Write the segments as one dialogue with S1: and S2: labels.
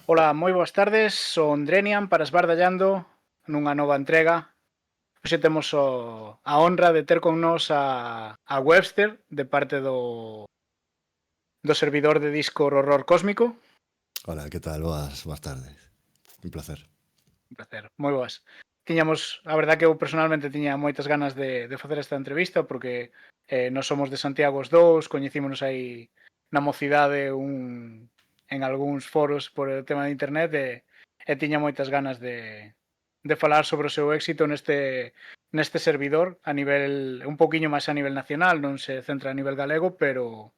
S1: Ola, moi boas tardes, son Drenian para Esbardallando nunha nova entrega. Hoxe temos a honra de ter con nós a Webster de parte do servidor de Discord Horror Cósmico.
S2: Hola, ¿qué tal? Boas tardes. Un placer.
S1: Un placer, moi boas. A verdad que eu personalmente tiña moitas ganas de facer esta entrevista porque nós somos de Santiago os dous, coñecímonos aí na mocidade en algúns foros por el tema de internet e tiña moitas ganas de falar sobre o seu éxito neste servidor a nivel, un poquinho máis a nivel nacional, non se centra a nivel galego, pero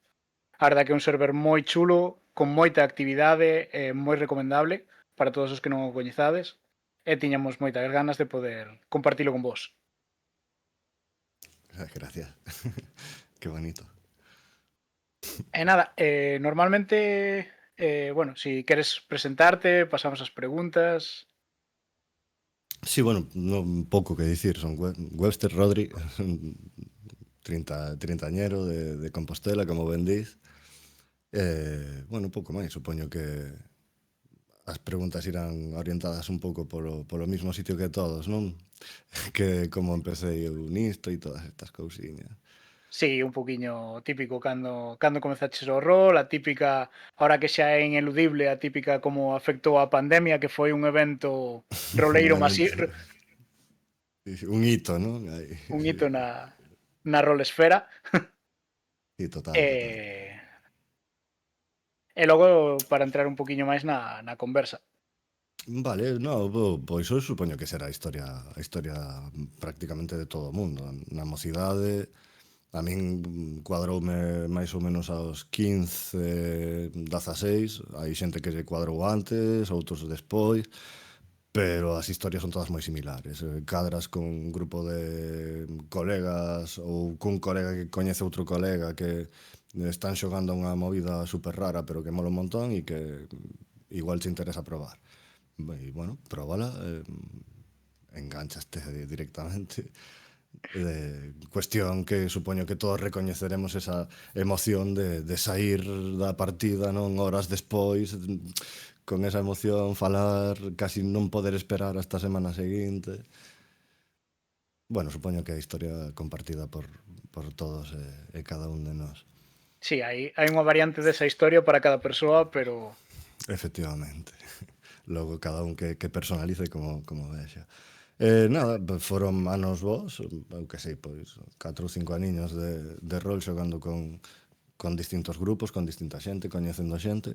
S1: a verdad que é un server moi chulo, con moita actividade e moi recomendable para todos os que non o coñezades e tiñamos moitas ganas de poder compartilo con vos.
S2: Gracias. Qué bonito.
S1: E nada, normalmente, bueno, si queres presentarte, pasamos as preguntas.
S2: Sí, bueno, un pouco que dicir. Son Webster Rodri, 30añero de Compostela, como ben diz. Bueno, un pouco máis. Supoño que as preguntas irán orientadas un pouco polo mismo sitio que todos, non? Que como empecé eu nisto e todas estas cousiñas.
S1: Sí, un poquinho típico cando comezaches o rol, a típica, ahora que xa é ineludible, a típica como afectou a pandemia, que foi un evento
S2: Un
S1: roleiro
S2: evento,
S1: masivo,
S2: un hito, non?
S1: un hito na rolesfera.
S2: Sí, total, total.
S1: E, e logo, para entrar un poquinho máis na conversa.
S2: Vale, no, pois eu supoño que será a historia prácticamente de todo o mundo. Na mocidade, a min cuadroume máis ou menos aos 15, 16, hai xente que se cuadrou antes, outros despois, pero as historias son todas moi similares. Cadras con un grupo de colegas ou cun colega que coñece outro colega que están xogando a unha movida super rara pero que mola un montón e que igual te interesa probar. E, bueno, próbala, enganchaste directamente. Cuestión que supoño que todos recoñeceremos esa emoción de sair da partida, non, horas despois, con esa emoción, falar, casi non poder esperar hasta a semana seguinte. Bueno, supoño que a historia compartida por todos e cada un de nós.
S1: Sí, hai unha variante desa historia para cada persoa, pero
S2: Efectivamente. Logo cada un que personalice como vexa. Nada, foron anos vos, eu que sei, pois 4 ou 5 aniños de rol xogando con distintos grupos, con distinta xente, coñecendo xente.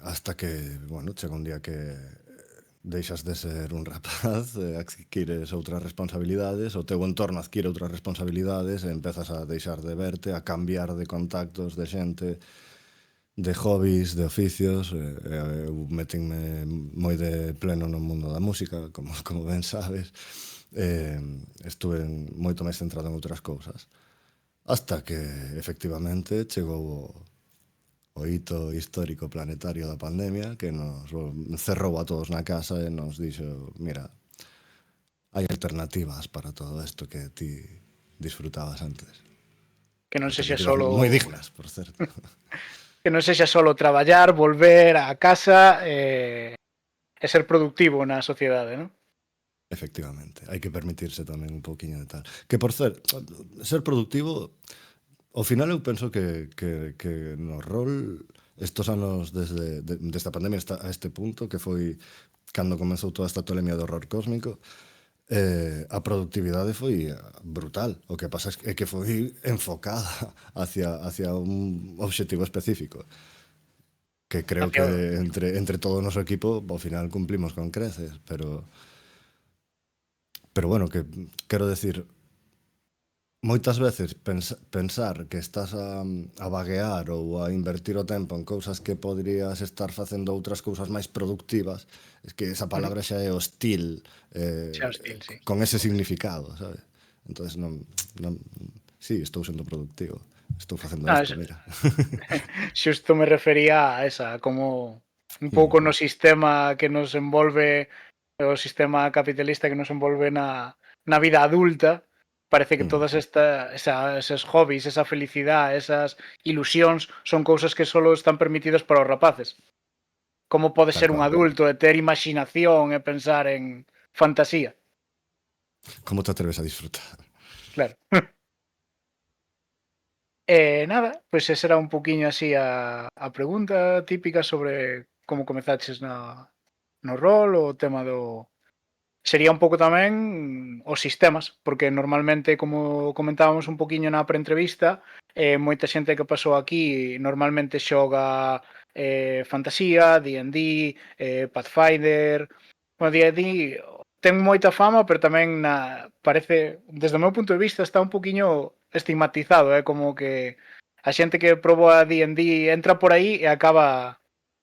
S2: Hasta que, bueno, chega un día que deixas de ser un rapaz, adquires outras responsabilidades, o teu entorno adquire outras responsabilidades e empezas a deixar de verte, a cambiar de contactos, de xente, de hobbies, de oficios. Eu metenme moi de pleno no mundo da música, como ben sabes. Estuve moito máis centrado en outras cousas. Hasta que, efectivamente, chegou o hito histórico planetario da pandemia que nos cerrou a todos na casa e nos dixo, mira, hai alternativas para todo isto que ti disfrutabas antes.
S1: que non sexa
S2: Alternativas
S1: solo
S2: moi dignas, por certo.
S1: que non sexa solo traballar, volver á casa e ser productivo na sociedade, non?
S2: Efectivamente, hai que permitirse tamén un pouquiño de tal. Que, por certo, ser productivo, ao final eu penso que no rol estos anos desde a pandemia a este punto, que foi cando comezou toda esta tolemia do horror cósmico, a productividade foi brutal. O que pasa é que foi enfocada hacia un obxectivo específico, que creo
S1: Hacia,
S2: que entre todo o noso equipo ao final cumplimos con creces, pero bueno, que quero decir, moitas veces pensar que estás a vaguear ou a invertir o tempo en cousas que podrías estar facendo outras cousas máis productivas, es que esa palabra xa é hostil,
S1: xa hostil, sí.
S2: con ese significado, sabes? Entonces non sí, estou sendo productivo, estou facendo
S1: Ah,
S2: isto, mira.
S1: xusto me refería a esa, como un pouco no sistema que nos envolve, o sistema capitalista que nos envolve na vida adulta, parece que todas esos hobbies, esa felicidade, esas ilusións son cousas que só están permitidas para os rapaces. Como pode
S2: Tal
S1: ser un
S2: cual.
S1: adulto e ter imaginación e pensar en fantasía?
S2: Como te atreves a disfrutar?
S1: Claro. Nada, pois esa era un poquinho así a pregunta típica sobre como comezaches no rol, o tema do. Sería un pouco tamén os sistemas, porque normalmente, como comentábamos un poquinho na preentrevista, moita xente que pasou aquí normalmente xoga fantasía, D&D, Pathfinder. Bueno, D&D ten moita fama, pero tamén parece, desde o meu punto de vista, está un poquinho estigmatizado, como que a xente que probou a D&D entra por aí e acaba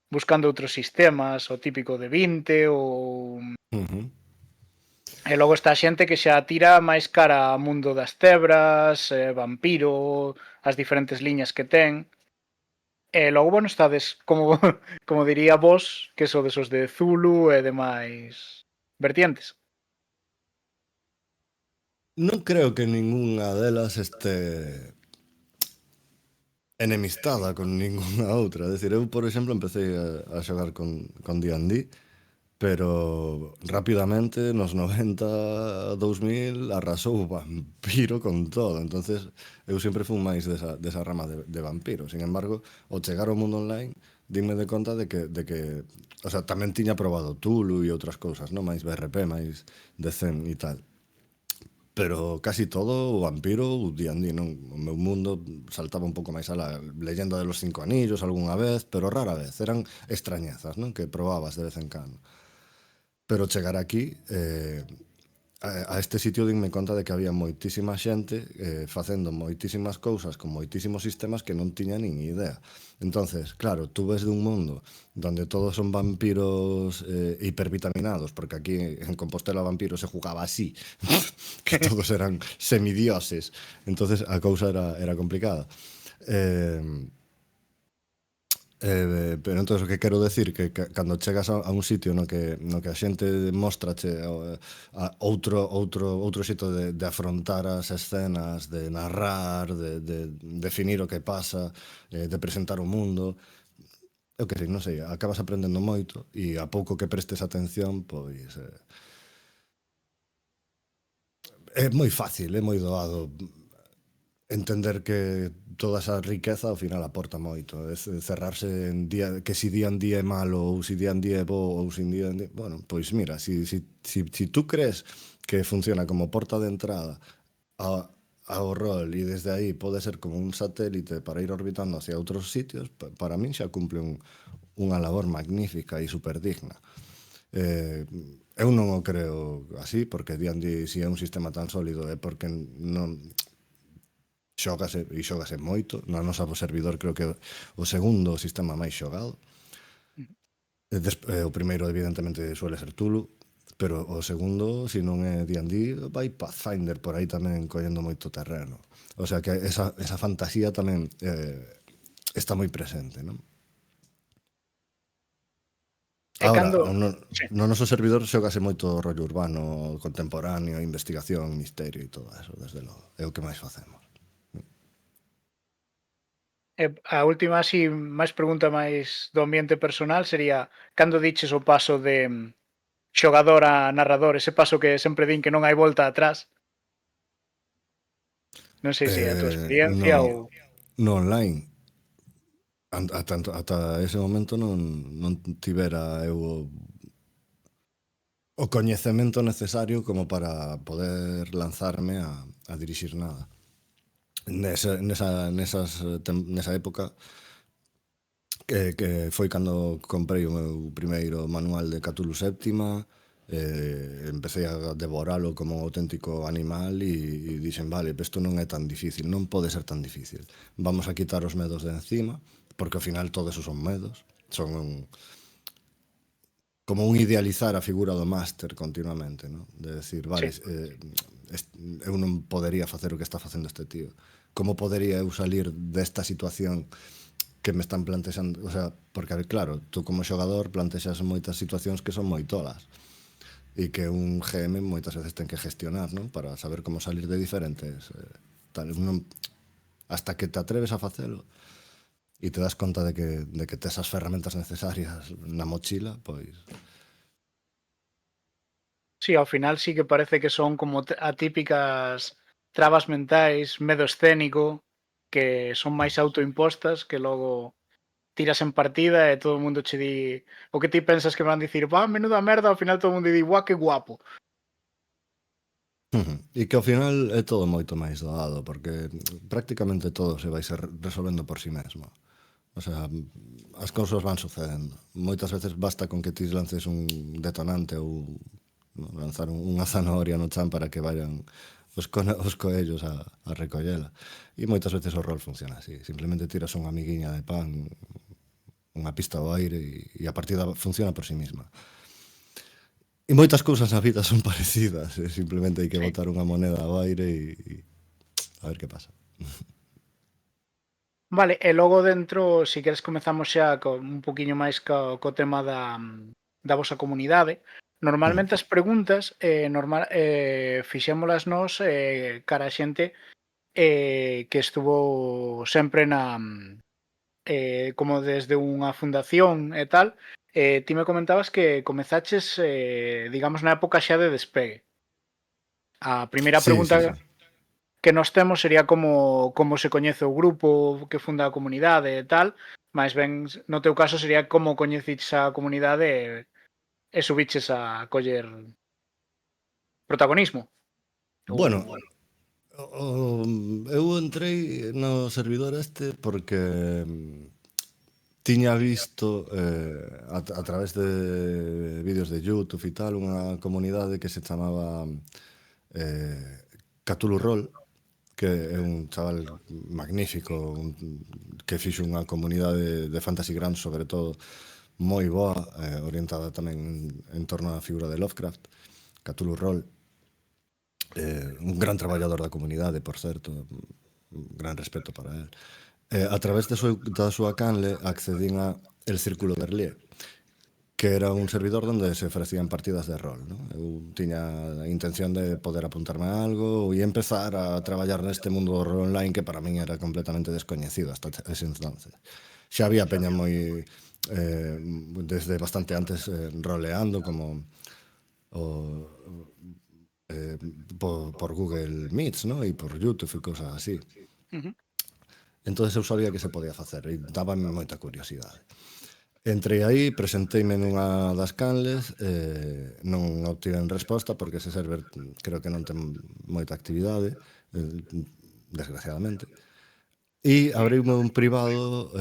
S1: buscando outros sistemas, o típico de 20 ou.
S2: Uh-huh.
S1: E logo está a xente que xa tira máis cara ao mundo das tebras, vampiro, as diferentes liñas que ten. E logo, bueno, estades, como, como diría vos, que sodes os de Zulu e demais vertientes.
S2: Non creo que ningunha delas este enemistada con ningunha outra. É dicir, eu, por exemplo, empecé a xogar con D&D, pero rapidamente, nos 90, 2000, arrasou o vampiro con todo. Entonces, eu sempre fui máis desa rama de vampiro. Sin embargo, ao chegar ao mundo online, dime de conta de que o sea, tamén tiña probado Tulu e outras cousas, non? Máis BRP, máis de Zen e tal. Pero casi todo o vampiro, o D&D, non? O meu mundo saltaba un pouco máis a la leyenda de los 5 anillos algunha vez, pero rara vez, eran extrañezas, non? Que probabas de vez en cando. Pero chegar aquí, a este sitio dinme conta de que había moitísima xente facendo moitísimas cousas con moitísimos sistemas que non tiña nin idea. Entonces, claro, tú ves de un mundo donde todos son vampiros hipervitaminados, porque aquí en Compostela vampiro se jugaba así, que todos eran semidioses. Entonces a cousa era complicada. Pero entón, o que quero decir que cando chegas a un sitio no que a xente mostrache outro xeito de afrontar as escenas, de narrar, de definir o que pasa, de presentar o mundo, eu que sei, non sei, acabas aprendendo moito e a pouco que prestes atención, pois é moi fácil, é moi doado entender que toda esa riqueza ao final aporta moito. É cerrarse en día, que si día en día é malo ou si día en día é bo ou si día en día. Bueno, pois mira, si tú crees que funciona como porta de entrada ao rol e desde aí pode ser como un satélite para ir orbitando hacia outros sitios, para min xa cumple unha labor magnífica e super digna. Eu non o creo así, porque D&D, si é un sistema tan sólido, é porque non xógase moito. No noso servidor creo que o segundo sistema máis xogado. O primeiro evidentemente suele ser Tulu, pero o segundo, se non é D&D, vai Pathfinder por aí tamén collendo moito terreno. O sea que esa fantasía tamén está moi presente, non?
S1: E
S2: Ahora,
S1: cando. Sí.
S2: no noso servidor xogase moito rollo urbano, contemporáneo, investigación, misterio e todo eso, desde logo. É o que máis facemos.
S1: A última, así, máis pregunta máis do ambiente personal sería cando diches o paso de xogador a narrador, ese paso que sempre din que non hai volta atrás. Non sei se é a túa experiencia ou.
S2: No online, ata ese momento non tivera eu o coñecemento necesario como para poder lanzarme a dirixir nada. Nesa época que foi cando comprei o meu primeiro manual de Cthulhu Séptima, empecé a devoralo como un auténtico animal e dixen, vale, isto non é tan difícil, non pode ser tan difícil. Vamos a quitar os medos de encima, porque ao final todo eso son medos, son como un idealizar a figura do máster continuamente, ¿no? De decir, vale,
S1: Sí.
S2: Eu non podería facer o que está facendo este tío. Como podería eu salir desta situación que me están plantexando? O sea, porque, claro, tú como xogador plantexas moitas situacións que son moi tolas. e que un GM moitas veces ten que gestionar, non? Para saber como salir de diferentes tal, non, hasta que te atreves a facelo e te das conta de que tes as ferramentas necesarias na mochila, pois
S1: Sí, ao final sí que parece que son como atípicas trabas mentais, medo escénico, que son máis autoimpostas, que logo tiras en partida e todo o mundo che di o que ti pensas que van dicir, va, menuda merda, ao final todo o mundo di, guau, que guapo.
S2: e que ao final é todo moito máis doado, porque prácticamente todo se vai ser resolvendo por si mesmo. O sea, as cousas van sucedendo. Moitas veces basta con que ti lances un detonante ou no, lanzar unha zanahoria no chan para que vayan os coellos a recollela. E moitas veces o rol funciona así. Simplemente tiras unha amiguiña de pan, unha pista ao aire e a partida funciona por si mesma. E moitas cousas na vida son parecidas. Simplemente hai que
S1: Sí.
S2: botar unha moneda ao aire e a ver que pasa.
S1: Vale, e logo dentro, si queres comezamos xa con un poquinho máis co tema da vosa comunidade.
S2: Mm.
S1: Normalmente as preguntas fixémolas nós cara a xente que estuvo sempre como desde unha fundación e tal. Ti me comentabas que comezaches, digamos, na época xa de despegue. A primeira
S2: Sí,
S1: pregunta
S2: sí, sí.
S1: que nós temos sería como se coñece o grupo que funda a comunidade e tal, máis ben no teu caso sería como coñeciches a comunidade e subiches a coller protagonismo.
S2: Bueno,
S1: Ou
S2: eu entrei no servidor este porque tiña visto a través de vídeos de YouTube e tal unha comunidade que se chamaba Cthulhu Roll, que é un chaval magnífico, que fixo unha comunidade de Fantasy Grounds sobre todo moi boa, orientada tamén en torno á figura de Lovecraft. Cthulhu Roll, un gran traballador da comunidade, por certo, un gran respeto para él. A través da súa canle accedín a El Círculo de Erlier, que era un servidor donde se ofrecían partidas de rol, ¿no? Eu tiña a intención de poder apuntarme a algo e empezar a traballar neste mundo do rol online que para min era completamente descoñecido hasta ese entonces. Xa había peña moi desde bastante antes roleando como o por Google Meets, ¿no? E por YouTube e cousas así.
S1: Ujú.
S2: Entonces eu sabía que se podía facer e dábame moita curiosidade. Entrei aí, presenteime nunha das canles, non obtiven resposta porque ese server creo que non ten moita actividade, desgraciadamente. E abriume un privado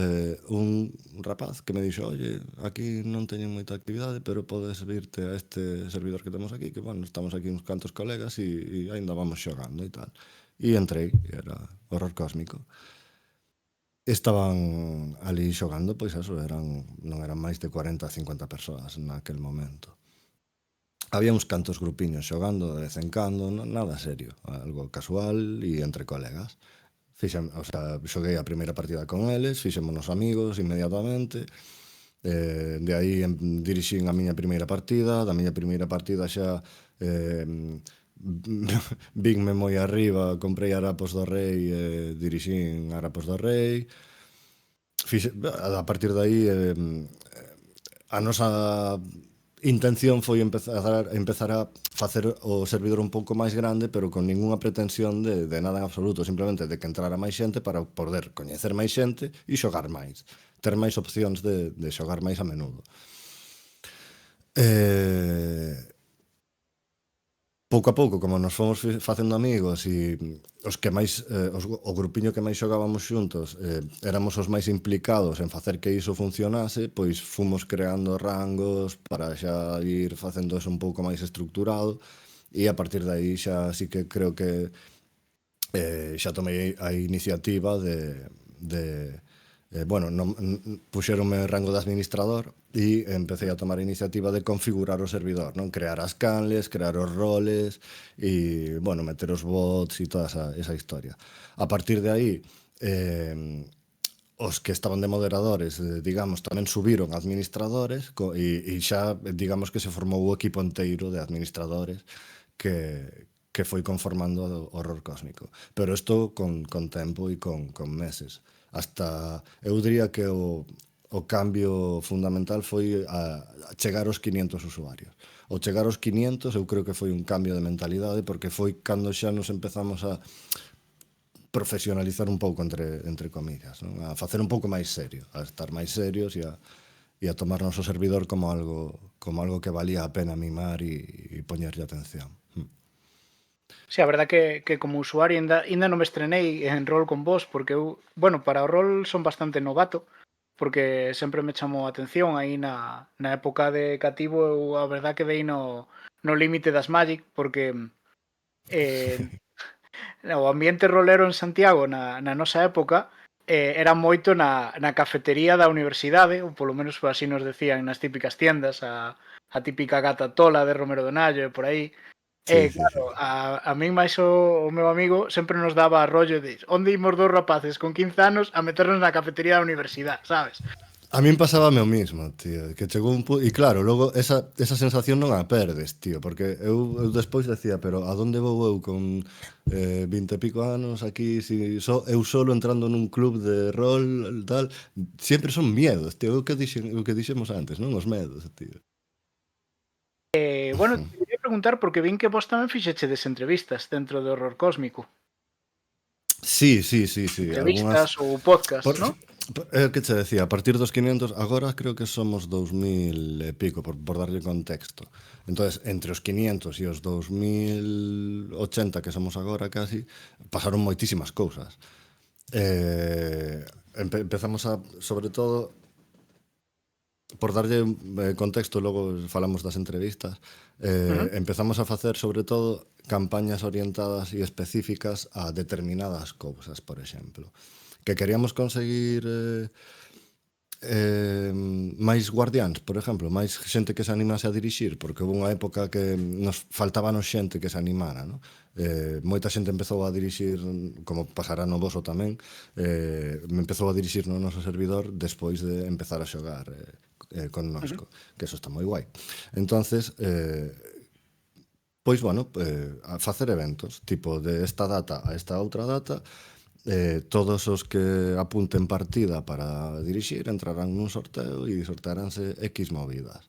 S2: un rapaz que me dixo, oye, aquí non teñen moita actividade, pero podes virte a este servidor que temos aquí, que, bueno, estamos aquí uns cantos colegas e aínda vamos xogando e tal. E entrei, e era horror cósmico. Estaban ali xogando, pois eso, non eran máis de 40 a 50 persoas naquel momento. Había uns cantos grupiños xogando de vez en cando, nada serio, algo casual e entre colegas. O sea, xoguei a primeira partida con eles, fixémonos amigos inmediatamente, de aí dirixín a miña primeira partida, da miña primeira partida xa vinme moi arriba, comprei Harapos do Rei e dirixín Harapos do Rei. A partir de aí a nosa intención foi empezar a facer o servidor un pouco máis grande, pero con ningunha pretensión de nada en absoluto, simplemente de que entrara máis xente para poder coñecer máis xente e xogar máis, ter máis opcións de xogar máis a menudo. Pouco a pouco, como nos fomos facendo amigos e os que máis o grupiño que máis xogábamos xuntos éramos os máis implicados en facer que iso funcionase, pois fomos creando rangos para xa ir facendo eso un pouco máis estructurado e a partir de aí xa sí que creo que xa tomei a iniciativa bueno, puxeronme rango de administrador e empecé a tomar a iniciativa de configurar o servidor, non? Crear as canles, crear os roles e, bueno, meter os bots e toda esa historia. A partir de aí, os que estaban de moderadores, digamos, tamén subiron a administradores e xa, digamos, que se formou o equipo inteiro de administradores que foi conformando o horror cósmico. Pero isto con tempo e con meses. Hasta, eu diría que o cambio fundamental foi a chegar aos 500 usuarios. O chegar aos 500 eu creo que foi un cambio de mentalidade porque foi cando xa nos empezamos a profesionalizar un pouco entre comillas, non? A facer un pouco máis serio, a estar máis serios e a tomar noso servidor como algo que valía a pena mimar e poñerlle atención.
S1: Sí, a verdad que como usuario ainda non me estrenei en rol con vos, porque eu, bueno, para o rol son bastante novato, porque sempre me chamou a atención aí na época de cativo, eu a verdad que dei no límite das Magic, porque eh, o ambiente rolero en Santiago na nosa época era moito na cafetería da universidade, ou polo menos así nos decían nas típicas tiendas, a típica gata tola de Romero Donalle por aí.
S2: Sí, sí, sí.
S1: Claro, a min máis o meu amigo sempre nos daba rollo de onde imos dous rapaces con 15 anos a meternos na cafetería da universidade, sabes?
S2: A min pasábame o mismo, tío, que chegou un punto... E claro, logo esa sensación non a perdes, tío, porque eu despois decía, pero a donde vou eu con 20 e pico anos aquí, si eu solo entrando nun club de rol, tal, sempre son miedos, tío, o que dixemos antes, non? Os medos, tío.
S1: Bueno, te quería preguntar porque vin que vos tamén fixechedes entrevistas dentro do horror cósmico.
S2: Sí, sí, sí, sí,
S1: Entrevistas
S2: algunhas...
S1: ou podcast,
S2: Por,
S1: ¿no?
S2: que che decía, a partir dos 500, agora creo que somos 2000 e pico, por darlle contexto. Entonces, entre os 500 e os 2080 que somos agora casi, pasaron moitísimas cousas. Empezamos a, sobre todo, por darlle contexto, logo falamos das entrevistas,
S1: Ujú.
S2: empezamos a facer, sobre todo, campañas orientadas e específicas a determinadas cousas, por exemplo. Que queríamos conseguir máis guardiáns, por exemplo, máis xente que se animase a dirixir, porque houve unha época que nos faltábanos xente que se animara, non? Moita xente empezou a dirixir, como pasará no voso tamén, me empezou a dirixir no noso servidor despois de empezar a xogar
S1: Ujú.
S2: connosco, que eso está moi guai. Entonces, pois, bueno, a facer eventos, tipo de esta data a esta outra data, todos os que apunten partida para dirixir entrarán nun sorteo e sortearánse X movidas.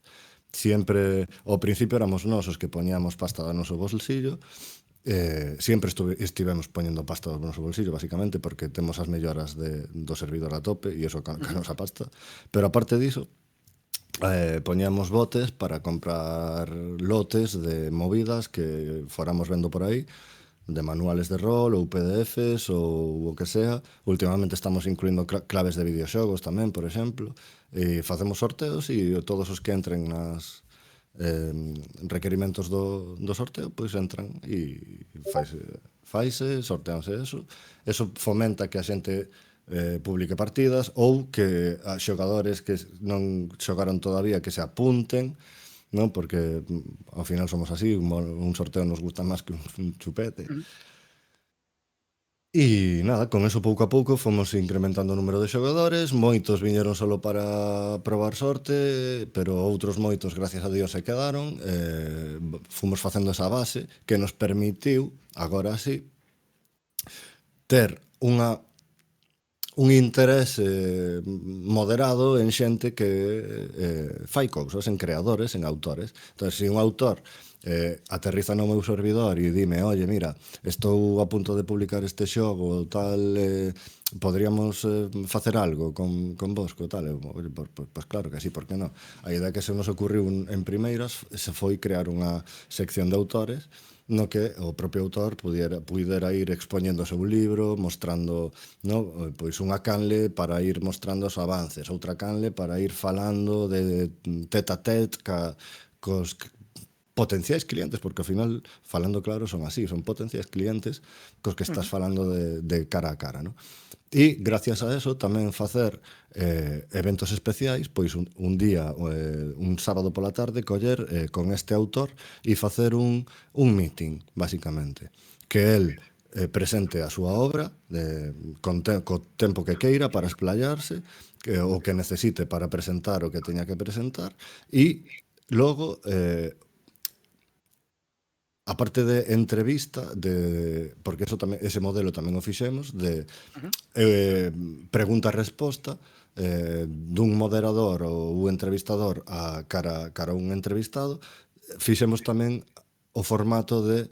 S2: Siempre, ao principio éramos nós os que poñíamos pasta do noso bolsillo, sempre estivemos poñendo pasta do noso bolsillo, basicamente, porque temos as melloras do servidor a tope e iso ca nosa pasta. Pero aparte diso, poñíamos botes para comprar lotes de movidas que foramos vendo por aí, de manuales de rol ou PDFs ou o que sea. Últimamente estamos incluindo claves de videoxogos tamén, por exemplo, e facemos sorteos e todos os que entren nas requerimentos do sorteo, pois entran e faise, sorteanse eso. Eso fomenta que a xente publique partidas ou que a xogadores que non xogaron todavía que se apunten, non? Porque ao final somos así, un sorteo nos gusta máis que un chupete.
S1: Ujú.
S2: E nada, con eso pouco a pouco fomos incrementando o número de xogadores, moitos viñeron solo para probar sorte, pero outros moitos, gracias a Dios, se quedaron. Fomos facendo esa base que nos permitiu, agora sí, ter un interés moderado en xente que fai cousas, en creadores, en autores. Entón, se un autor aterriza no meu servidor e dime, oye, mira, estou a punto de publicar este xogo, tal, podríamos facer algo con vosco, tal. Eu, oye, pues claro que sí, por que non? A idea que se nos ocurriu en primeiras se foi crear unha sección de autores no que o propio autor pudera ir expoñendo o seu libro, mostrando, no, pois unha canle para ir mostrando os avances, outra canle para ir falando de tete a tete cos potenciais clientes, porque ao final, falando claro, son así, son potenciais clientes cos que estás
S1: Ujú.
S2: falando de cara a cara, no? E, gracias a eso, tamén facer eventos especiais, pois un día, un sábado pola tarde, coller con este autor e facer un meeting, basicamente. Que el presente a súa obra co tempo que queira para explayarse, o que necesite para presentar o que teña que presentar, e logo a parte de entrevista, porque ese modelo tamén o fixemos, de
S1: Ujú.
S2: pregunta-resposta, dun moderador ou un entrevistador cara a un entrevistado. Fixemos tamén o formato de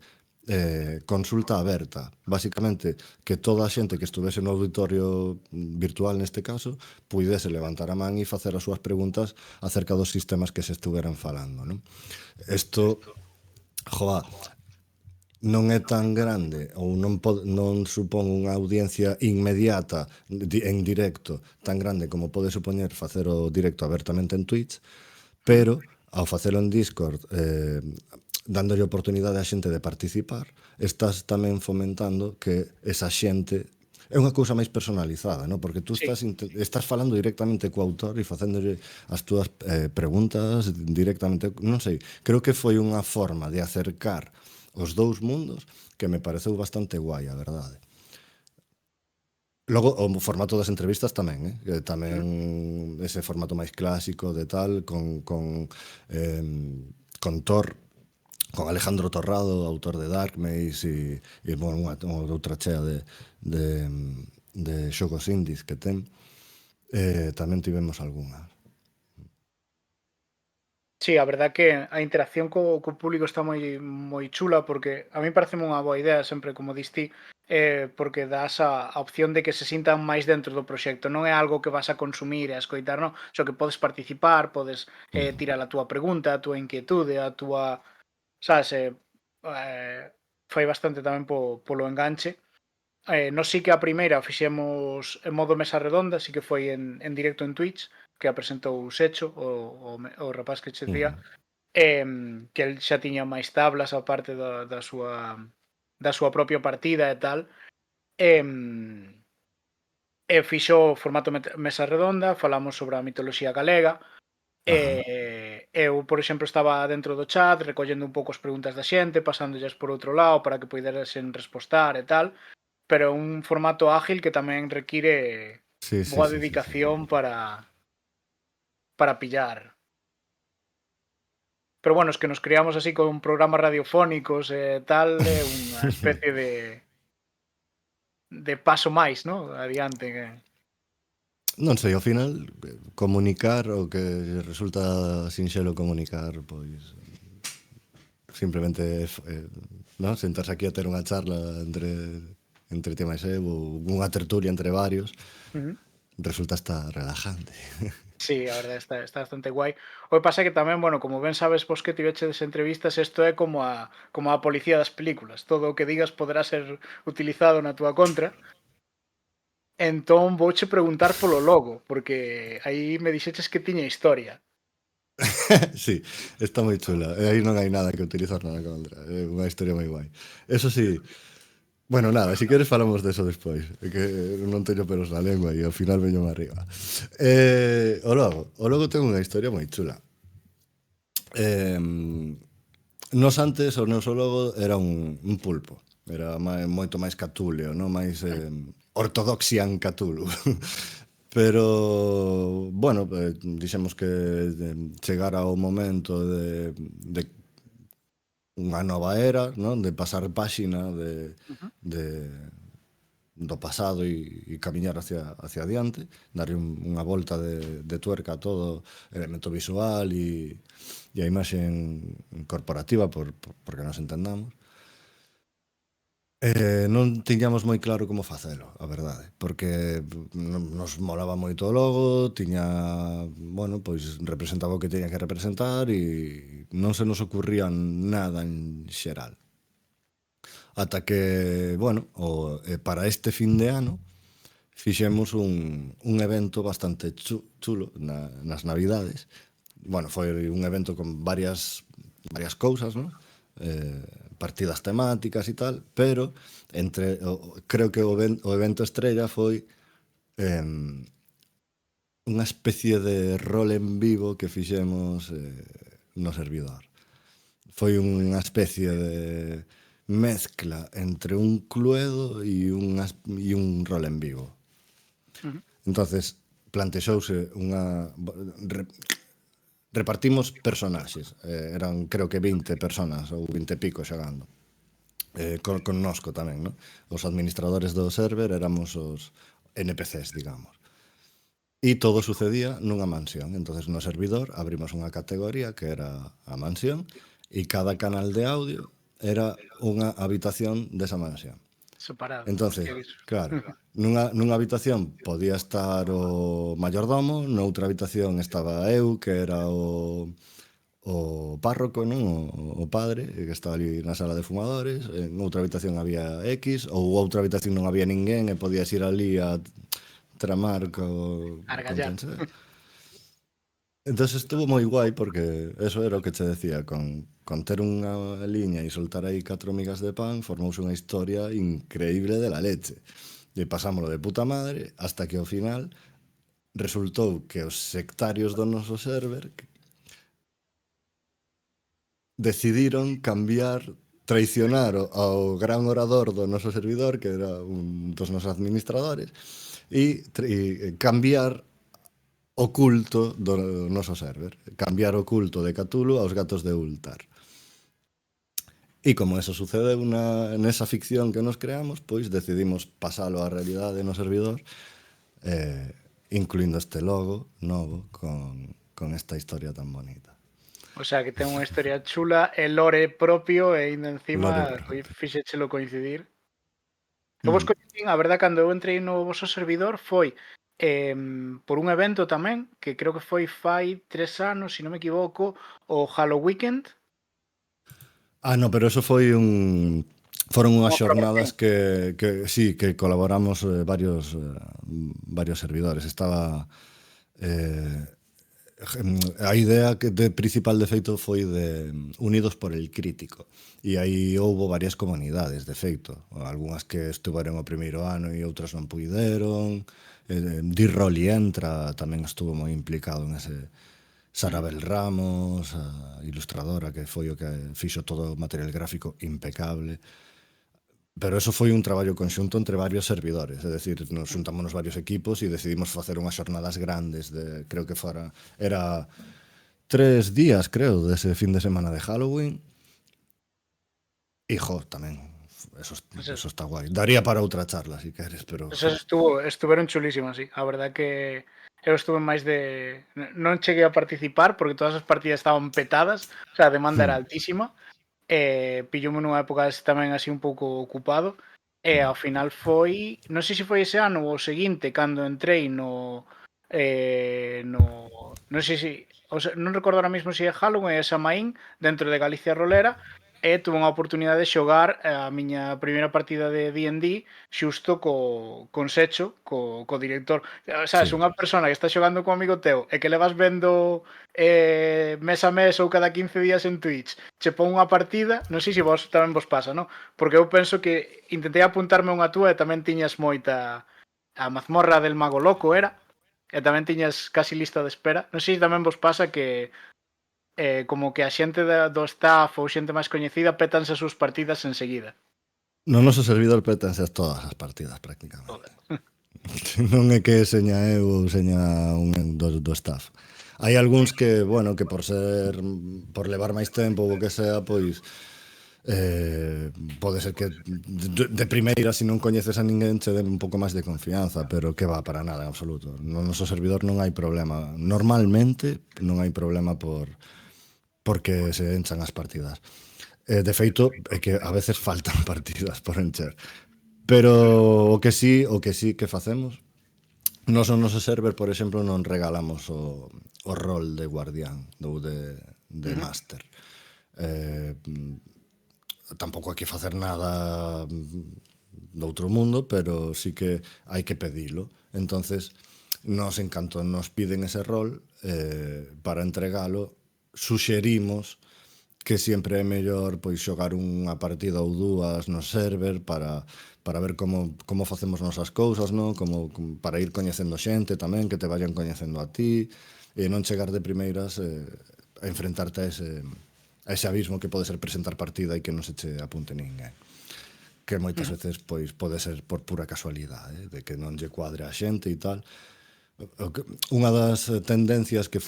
S2: consulta aberta. Básicamente, que toda a xente que estuvese no auditorio virtual, neste caso, puidese levantar a man e facer as súas preguntas acerca dos sistemas que se estuveran falando, non? Isto, joa, non é tan grande ou non supón unha audiencia inmediata en directo tan grande como pode supoñer facer o directo abertamente en Twitch,
S1: Ujú.
S2: pero ao facelo en Discord, dándolle oportunidade á xente de participar, estás tamén fomentando que esa xente é unha cousa máis personalizada, non? Porque tú
S1: Sí,
S2: estás falando directamente co autor e facéndolle as túas preguntas directamente, non sei, creo que foi unha forma de acercar os dous mundos que me pareceu bastante guai, a verdade. Logo, o formato das entrevistas tamén, que
S1: ujú.
S2: tamén ese formato máis clásico de tal, eh, con Thor, con Alejandro Torrado, autor de Darkmaze e bueno, unha outra chea de xogos indies que ten. Tamén tivemos algunha.
S1: Sí, a verdad que a interacción co público está moi chula porque a mí pareceme unha boa idea sempre, como diste, porque das a opción de que se sintan máis dentro do proxecto. Non é algo que vas a consumir e a escoitar, non, só que podes participar, podes tirar a túa pregunta, a túa inquietude, a túa, sabes, eh, fai bastante tamén polo enganche. Nós sí que a primeira fixemos en modo mesa redonda, sí que foi en directo en Twitch, que a presentou o Secho, o rapaz que che decía, que el xa tiña máis tablas aparte da súa propia partida e tal. E fixo o formato mesa redonda, falamos sobre a mitoloxía galega.
S2: Ajá.
S1: Eu, por exemplo, estaba dentro do chat recollendo un pouco as preguntas da xente, pasándollas por outro lado para que poiderasen respostar e tal, pero un formato ágil que tamén require
S2: Sí, sí,
S1: boa
S2: sí, sí, sí.
S1: dedicación para pillar. Pero bueno, es que nos criamos así con programas radiofónicos e tal, é unha especie de paso máis, ¿no? Adiante que
S2: Non sei, ao final, comunicar o que resulta sinxelo comunicar, pois simplemente non? Sentarse aquí a ter unha charla entre ti máis eu, ou unha tertulia entre varios,
S1: Ujú.
S2: resulta hasta relajante.
S1: Sí, a verdade está bastante guai. O que pasa é que tamén, bueno, como ben sabes vos que tivechedes entrevistas, isto é como a policía das películas. Todo o que digas poderá ser utilizado na túa contra. Entón vouche preguntar polo logo, porque aí me dixeches que tiña historia.
S2: Sí, está moi chula. E aí non hai nada que utilizar nada contra. É unha historia moi guai. Eso sí, bueno, nada, si queres falamos deso despois, é que non teño pelos na lengua e ao final veño arriba. O logo ten unha historia moi chula. Eh, Nos antes o noso logo era un pulpo. Era moito máis catúleo, non? Máis ortodoxian Cthulhu. Pero, bueno, dixemos que chegara o momento de unha nova era, non? De pasar páxina
S1: Ujú.
S2: de, do pasado e camiñar hacia adiante, darlle unha volta de tuerca a todo elemento visual e a imaxe corporativa, porque nos entendamos. Non tiñamos moi claro como facelo, a verdade, porque nos molaba moito o logo, tiña, bueno, pois representaba o que tiña que representar e non se nos ocurría nada en xeral. Ata que, bueno, para este fin de ano fixemos un evento bastante chulo nas Navidades. Bueno, foi un evento con varias cousas, non? Partidas temáticas e tal, pero creo que o evento estrella foi unha especie de rol en vivo que fixemos no servidor. Foi unha especie de mezcla entre un Cluedo e un rol en vivo. Entonces, plantexouse repartimos personaxes, eran creo que 20 personas ou 20 e pico xogando, con nosco tamén, no? Os administradores do server éramos os NPCs, digamos. E todo sucedía nunha mansión. Entonces no servidor abrimos unha categoría que era a mansión e cada canal de audio era unha habitación desa mansión.
S1: Separado.
S2: Entonces,
S1: Hostia, que
S2: claro, nunha habitación podía estar o mayordomo, noutra habitación estaba eu, que era o párroco, non? O padre, que estaba ali na sala de fumadores, en outra habitación había X, ou outra habitación non había ninguén e podías ir ali a tramar con
S1: argallar.
S2: quen sea. Entonces estuvo moi guai porque eso era o que che decía, con ter unha liña e soltar aí 4 migas de pan formouse unha historia increíble de la leche. E pasámoslo de puta madre hasta que ao final resultou que os sectarios do noso server decidiron cambiar, traicionar ao gran orador do noso servidor, que era un dos nosos administradores, e cambiar o culto do noso server. Cambiar o culto de Cthulhu aos gatos de Ultar. E como eso sucedeu nesa ficción que nos creamos, pois decidimos pasalo á realidade no servidor, incluindo este logo novo con esta historia tan bonita.
S1: O sea, que ten unha historia chula, el lore propio e ainda
S2: Lore
S1: encima
S2: propio.
S1: fixéchelo coincidir. Eu vos coñecín, a verdad, cando eu entrei no vosso servidor foi por un evento tamén, que creo que foi fai 3 anos, se non me equivoco, o Halo Weekend.
S2: No, pero eso foi foron unhas
S1: Unha promoción.
S2: xornadas que sí, que colaboramos varios servidores. Estaba a idea principal de feito foi de Unidos por el Crítico, e aí houbo varias comunidades de feito, algunhas que estuveron o primeiro ano e outras non puideron. D-Rolly Entra tamén estuvo moi implicado en ese. Sarabel Ramos, a ilustradora, que foi o que fixo todo o material gráfico impecable. Pero eso foi un traballo conxunto entre varios servidores, é dicir, nos xuntámonos varios equipos e decidimos facer unhas xornadas grandes creo que era 3 días, creo, dese fin de semana de Halloween. E, tamén, eso está guai. Daría para outra charla, se queres, pero...
S1: Esas estuveron chulísimas, sí. A verdad que eu estuve máis de... Non cheguei a participar porque todas as partidas estaban petadas, o sea, a demanda era altísima. Pilloume nunha época tamén así un pouco ocupado. E ao final foi... Non sei se foi ese ano ou o seguinte, cando entrei no... Non sei se... O sea, non recordo ahora mesmo se é Halloween e Samaín dentro de Galicia Rolera, e tuve unha oportunidade de xogar a miña primeira partida de D&D xusto con Secho, co director. Sabes,
S2: Sí.
S1: unha persona que está xogando con amigo teu e que le vas vendo mes a mes ou cada 15 días en Twitch, che pon unha partida, non sei se vos tamén vos pasa, non? Porque eu penso que intentei apuntarme a unha túa e tamén tiñas moita a mazmorra del mago loco era, e tamén tiñas casi lista de espera. Non sei se tamén vos pasa que como que a xente do staff ou xente máis coñecida pétanse as súas partidas enseguida.
S2: No noso servidor pétanse todas as partidas prácticamente. Non é que seña eu ou seña un do staff. Hai algúns que, bueno, que por levar máis tempo ou o que sea, pois pode ser que de primeira, se non coñeces a ninguén, che den un pouco máis de confianza, pero que va, para nada, en absoluto. No noso servidor non hai problema. Normalmente non hai problema porque se enchan as partidas. De feito, é que a veces faltan partidas por encher. Pero o que sí que facemos, no noso server, por exemplo, non regalamos o rol de guardián ou de máster. Tampouco hai que facer nada do outro mundo, pero sí que hai que pedilo. Entonces, en canto nos piden ese rol, para entregalo, suxerimos que sempre é mellor pois xogar unha partida ou dúas no server para ver como facemos nosas cousas, non? Para ir coñecendo xente tamén, que te vayan coñecendo a ti, e non chegar de primeiras a enfrentarte a ese abismo que pode ser presentar partida e que non se che apunte ninguén, que moitas veces pois pode ser por pura casualidade, de que non lle cuadre a xente e tal. Unha das tendencias que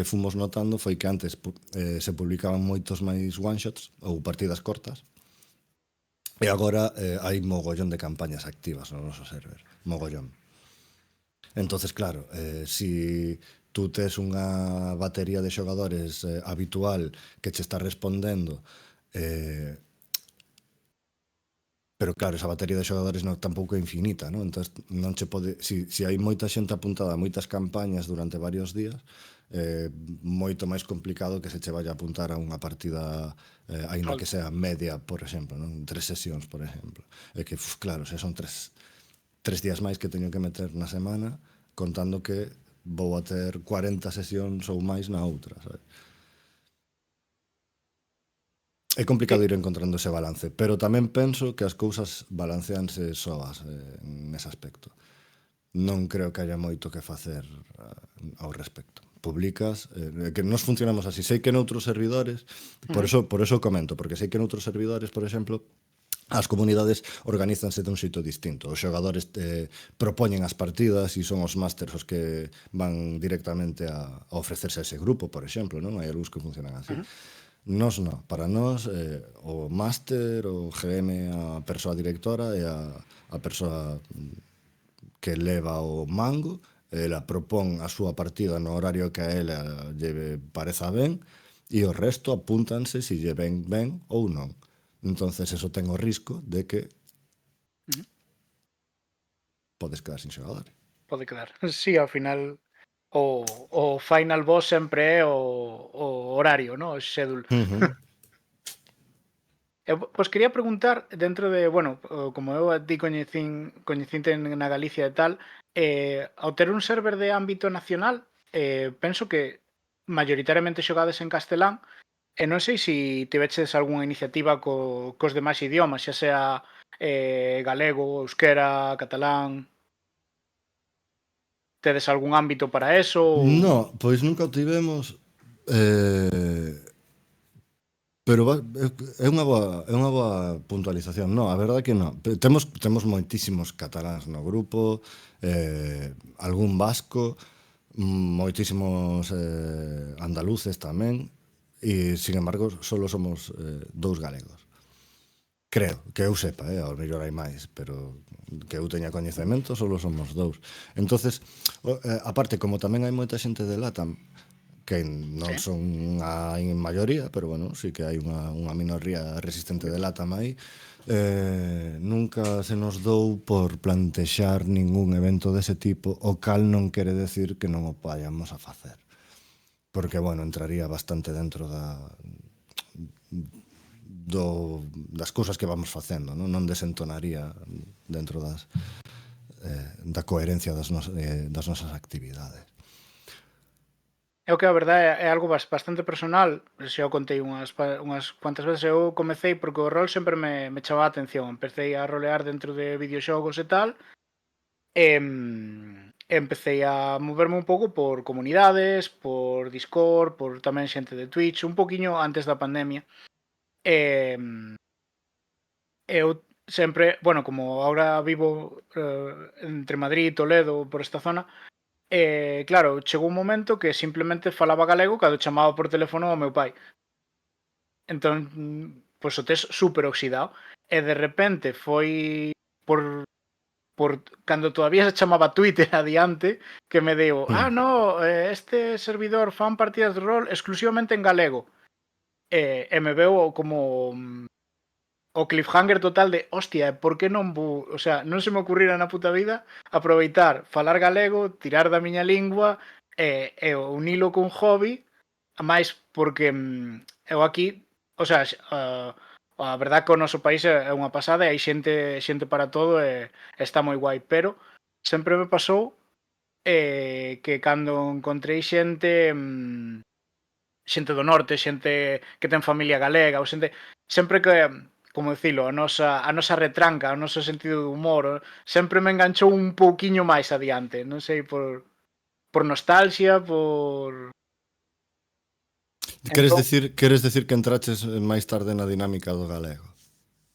S2: fomos notando foi que antes se publicaban moitos máis one-shots ou partidas cortas, e agora hai mogollón de campañas activas no noso server, mogollón. Entonces, claro, si tú tes unha batería de xogadores habitual que che está respondendo, pero claro, esa batería de xogadores non tampouco é infinita, non? Entón non che pode, si hai moita xente apuntada a moitas campañas durante varios días, moito máis complicado que se che vaya a apuntar a unha partida aínda que sea media, por exemplo, non? 3 sesións, por exemplo. É que, claro, se son tres días máis que teño que meter na semana, contando que vou a ter 40 sesións ou máis na outra, sabes? É complicado ir encontrando ese balance, pero tamén penso que as cousas balanceanse soas nese aspecto. Non creo que haya moito que facer ao respecto. Publicas, que nos funcionamos así. Sei que noutros servidores, por eso comento, porque sei que noutros servidores, por exemplo, as comunidades organízanse dun xeito distinto. Os xogadores propoñen as partidas e son os másters os que van directamente a ofrecerse a ese grupo, por exemplo, non? Hai algúns que funcionan así. Nos non, para nós o máster, o GM, a persoa directora e a persoa que leva o mango, ela propón a súa partida no horario que a ela lle pareza ben e o resto apúntanse se lle ven ben ou non. Entonces eso ten o risco de que podes quedar sin xogadores.
S1: Pode quedar. Sí, ao final o final boss sempre é o horario, ¿no? O schedule. Pois quería preguntar dentro de, bueno, como eu a ti coñecinte na Galicia e tal, ao ter un server de ámbito nacional, penso que mayoritariamente xogades en castelán, e non sei se tiveches algunha iniciativa cos demais idiomas, xa sea galego, euskera, catalán, tedes algún ámbito para eso ou...
S2: No, pois nunca o tivemos, pero é unha boa puntualización. No, a verdade que non. Temos moitísimos cataláns no grupo, algún vasco, moitísimos andaluces tamén, e, sin embargo, solo somos 2 galegos. Creo, que eu sepa, ao mellor hai máis, pero que eu teña coñecemento solo somos 2. Entonces, aparte, como tamén hai moita xente de LATAM, que non
S1: Sí.
S2: son unha maioría, pero bueno, sí que hai unha minoría resistente de LATAM aí, nunca se nos dou por plantexar ningún evento dese tipo, o cal non quere decir que non o vayamos a facer. Porque, bueno, entraría bastante dentro das cousas que vamos facendo, non desentonaría dentro da coherencia das nosas actividades.
S1: É o que a verdade é algo bastante personal, xa o contei unhas cuantas veces. Eu comecei porque o rol sempre me chamaba a atención. Empecé a rolear dentro de videoxogos e tal, e empecé a moverme un pouco por comunidades, por Discord, por tamén xente de Twitch, un poquiño antes da pandemia. E eu sempre, bueno, como agora vivo entre Madrid e Toledo, por esta zona, claro, chegou un momento que simplemente falaba galego cando chamaba por teléfono ao meu pai. Entón, pois o tes super oxidado. E de repente foi por cando todavía se chamaba Twitter adiante, que me deu, no, este servidor fan partidas de rol exclusivamente en galego. E me veu como o cliffhanger total de, hostia, por que non vou, o sea, non se me ocurrira na puta vida aproveitar, falar galego, tirar da miña lingua e unilo cun hobby, máis porque eu aquí, o sea, a verdad que o noso país é unha pasada e hai xente para todo e está moi guai, pero sempre me pasou que cando encontrei xente do norte, xente que ten familia galega, ou xente, sempre que, como dicilo, a nosa retranca, o noso sentido de humor, sempre me enganchou un pouquiño máis adiante, non sei, por nostalgia, por... Entón,
S2: queres decir que entraches máis tarde na dinámica do galego?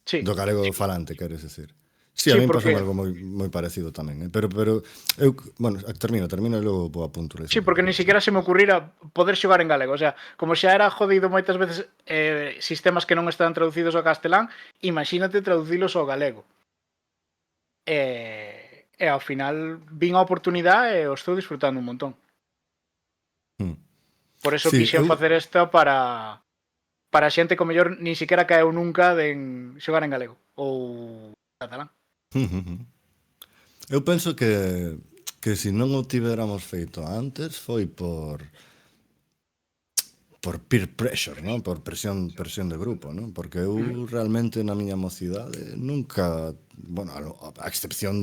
S1: sí,
S2: Do galego
S1: sí,
S2: falante, queres decir? Sí, a
S1: sí,
S2: min pasou
S1: porque
S2: algo moi parecido tamén, pero eu, bueno, termino e logo vou apunto
S1: sí,
S2: sobre
S1: porque
S2: o
S1: ni
S2: que vas a
S1: siquiera se me ocurrira poder xogar en galego. O sea, como xa era jodido moitas veces sistemas que non están traducidos ao castelán, imagínate traducilos ao galego. E ao final vin a oportunidade e o estou disfrutando un montón.
S2: Hmm.
S1: Por eso
S2: Sí,
S1: quixen facer esta para xente que o mellor nin siquiera caeu nunca de xogar en galego ou catalán.
S2: eu penso que se non o tiveramos feito antes foi por peer pressure, non? Por presión de grupo, non? Porque
S1: Ujú.
S2: eu realmente na miña mocidade nunca, bueno, a excepción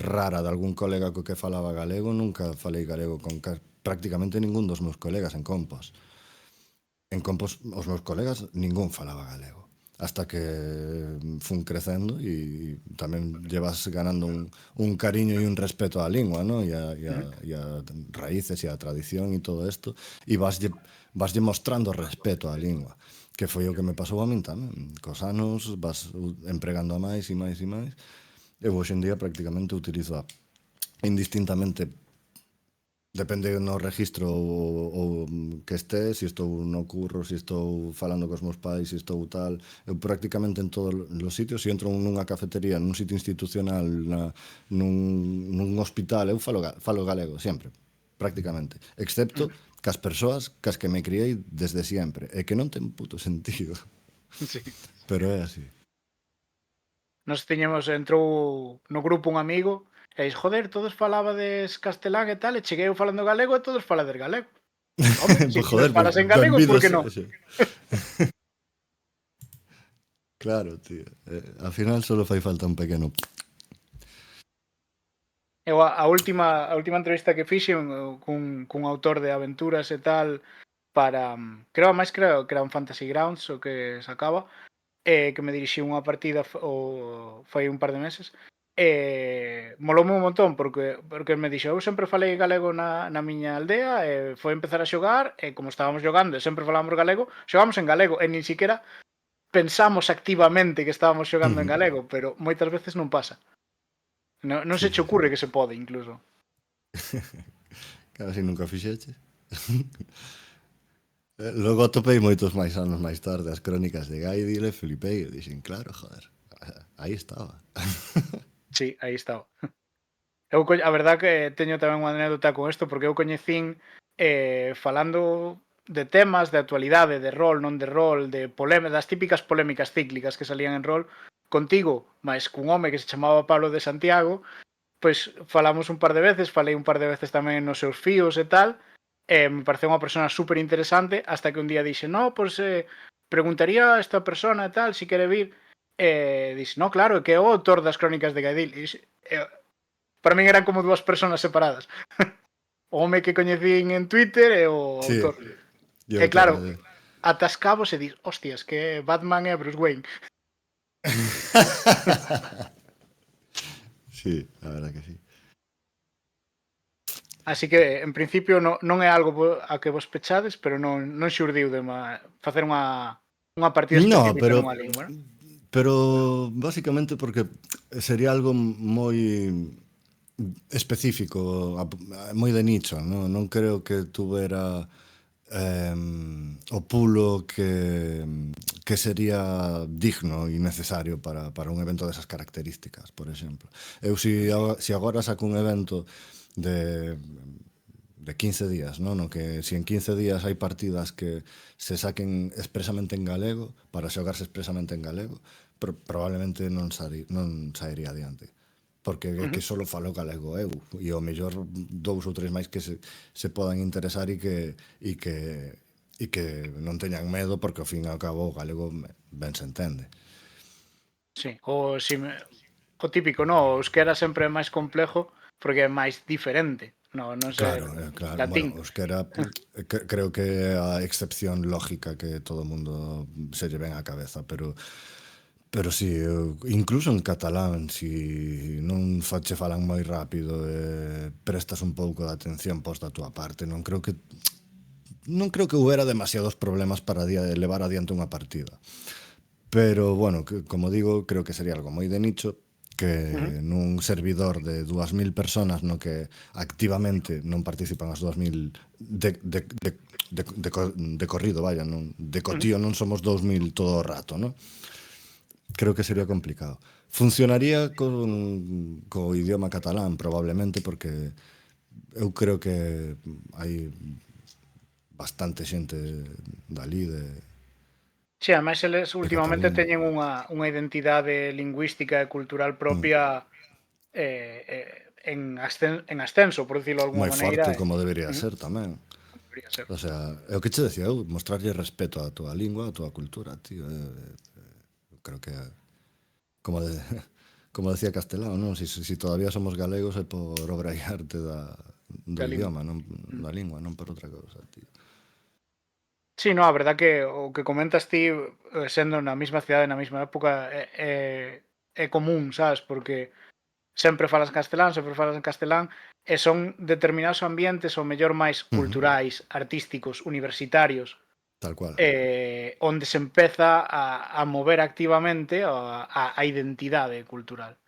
S2: rara de algún colega co que falaba galego, nunca falei galego con prácticamente ningún dos meus colegas en Compos. En Compos, os meus colegas, ningún falaba galego. Hasta que fun crecendo e tamén llevas ganando un cariño e un respeto á lingua, ¿no?
S1: Ujú.
S2: E a raíces e a tradición e todo isto, e vaslle mostrando respeto á lingua, que foi o que me pasou a min tamén. Cos anos vas empregando a máis e máis e máis. Eu hoxe en día prácticamente utilizo indistintamente. Depende no registro ou que este, se estou no curro, se estou falando cos meus pais, se estou tal. Eu prácticamente en todos os sitios, se entro nunha cafetería, nun sitio institucional, nun hospital, eu falo galego, sempre, prácticamente. Excepto cas persoas cas que me criei desde sempre, e que non ten puto sentido.
S1: Sí.
S2: Pero é así.
S1: Nos tiñemos, entrou no grupo un amigo e dix, joder, todos falabades castelán e tal, e cheguei eu falando galego e todos falades galego. Home, se
S2: Pois
S1: ti nos
S2: joder,
S1: falas en galego, por
S2: benvidos
S1: que non?
S2: sexe. Claro, tío. Al final solo fai falta un pequeno.
S1: Eu a última entrevista que fixen cun autor de aventuras e tal para, creo que era un Fantasy Grounds o que sacaba, que me dirixiu unha partida fai un par de meses. Moloume un montón porque me dixo, eu sempre falei galego na miña aldea, foi empezar a xogar e como estábamos xogando e sempre falábamos galego, xogamos en galego e nin siquiera pensamos activamente que estábamos xogando en galego, pero moitas veces non pasa. Non
S2: Sí,
S1: se che
S2: sí, sí.
S1: ocurre que se pode incluso.
S2: Casi nunca fixeches. Logo atopei moitos máis anos máis tarde as crónicas de Gaidil e flipei e dixen, claro, joder, aí estaba.
S1: Sí, aí está. A verdad que teño tamén unha anécdota con isto porque eu coñecín falando de temas de actualidade, de rol, non de rol, das típicas polémicas cíclicas que salían en rol, contigo, máis cun home que se chamaba Pablo de Santiago, pois falamos un par de veces, falei un par de veces tamén nos seus fíos e tal, e me pareceu unha persona super interesante hasta que un día dixe, no, pois preguntaría a esta persona e tal, si quere vir, e dixe, no, claro, que é o autor das crónicas de Gaidil, para min eran como dúas persoas separadas. O home que coñecín en Twitter e o
S2: Sí,
S1: autor.
S2: e
S1: E
S2: autor.
S1: claro, atascabos e dis, hostias, que Batman é Bruce Wayne.
S2: Sí, a verdad que sí.
S1: Así que, en principio, non é algo a que vos pechades, pero non xurdiu de facer unha partida
S2: No,
S1: específica nunha lingua, non?
S2: pero básicamente porque sería algo moi específico, moi de nicho, non creo que tuvera o pulo que sería digno e necesario para un evento desas características, por exemplo. Eu si agora saco un evento de 15 días, non? No que si en 15 días hai partidas que se saquen expresamente en galego, para xogarse expresamente en galego, probablemente non saería adiante. Porque é que solo falo galego eu e ao mellor dous ou tres máis que se podan interesar e que non teñan medo porque ao fin e ao cabo o galego ben se entende.
S1: Sí, o típico, no, os que era sempre máis complejo porque é máis diferente, non ser
S2: Claro, bueno,
S1: latín.
S2: euskera creo que é a excepción lógica que todo o mundo se lle ven á cabeza, pero sí, incluso en catalán, si non che falan moi rápido prestas un pouco de atención posta a túa parte, non creo que non creo que houbera demasiados problemas para levar adiante unha partida. Pero, bueno, como digo, creo que sería algo moi de nicho, que nun servidor de 2000 personas no que activamente non participan as 2000 de corrido, vaya, non, de cotío non somos 2000 todo o rato, non? Creo que sería complicado. Funcionaría co idioma catalán, probablemente, porque eu creo que hai bastante xente dali
S1: Sí, ademais eles
S2: de
S1: últimamente
S2: Cataluña.
S1: teñen unha identidade lingüística e cultural propia en ascenso, por dicirlo de alguma
S2: Moi
S1: maneira.
S2: forte como debería
S1: Ujú,
S2: ser tamén.
S1: debería ser.
S2: O sea, é o que che decía eu, mostrarlle respeto á túa lingua, á túa cultura, tío. Eu creo que como como decía Castelao, non? Si todavía somos galegos é por obra e arte do
S1: Da lingua.
S2: idioma, non
S1: Mm.
S2: da lingua, non por outra cousa, tío.
S1: Sí, no, a verdad que o que comentas ti, sendo na mesma cidade, na mesma época, é común, sabes? Porque sempre falas en castelán, e son determinados ambientes, ao mellor máis
S2: Ujú.
S1: culturais, artísticos, universitarios,
S2: Tal cual,
S1: onde se empeza a mover activamente a identidade cultural.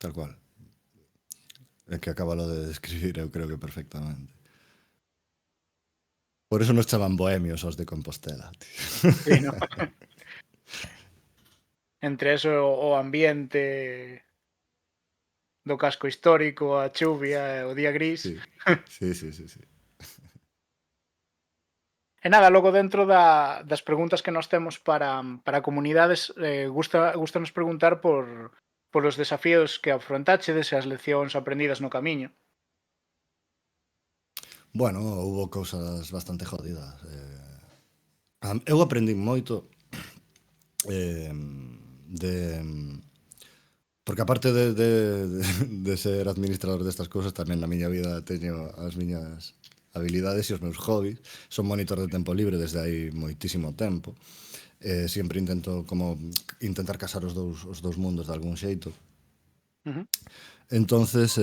S2: tal cual. É que acabalo de describir, eu creo que perfectamente. Por eso nos chaman bohemios os de Compostela, tío.
S1: Sí, ¿no? Entre eso o ambiente do casco histórico, a chuvia e o día gris.
S2: Sí, sí, sí, sí, sí.
S1: E nada, logo dentro das preguntas que nós temos para comunidades, gústanos preguntar por os desafíos que afrontáchedes e as leccións aprendidas no camiño.
S2: Bueno, houve cousas bastante jodidas. Eu aprendín moito eh, de porque aparte de ser administrador destas cousas, tamén na miña vida teño as miñas habilidades e os meus hobbies. Son monitor de tempo libre desde hai moitísimo tempo. Sempre intento como intentar casar os dous mundos de algún xeito.
S1: Ujú,
S2: Entonces,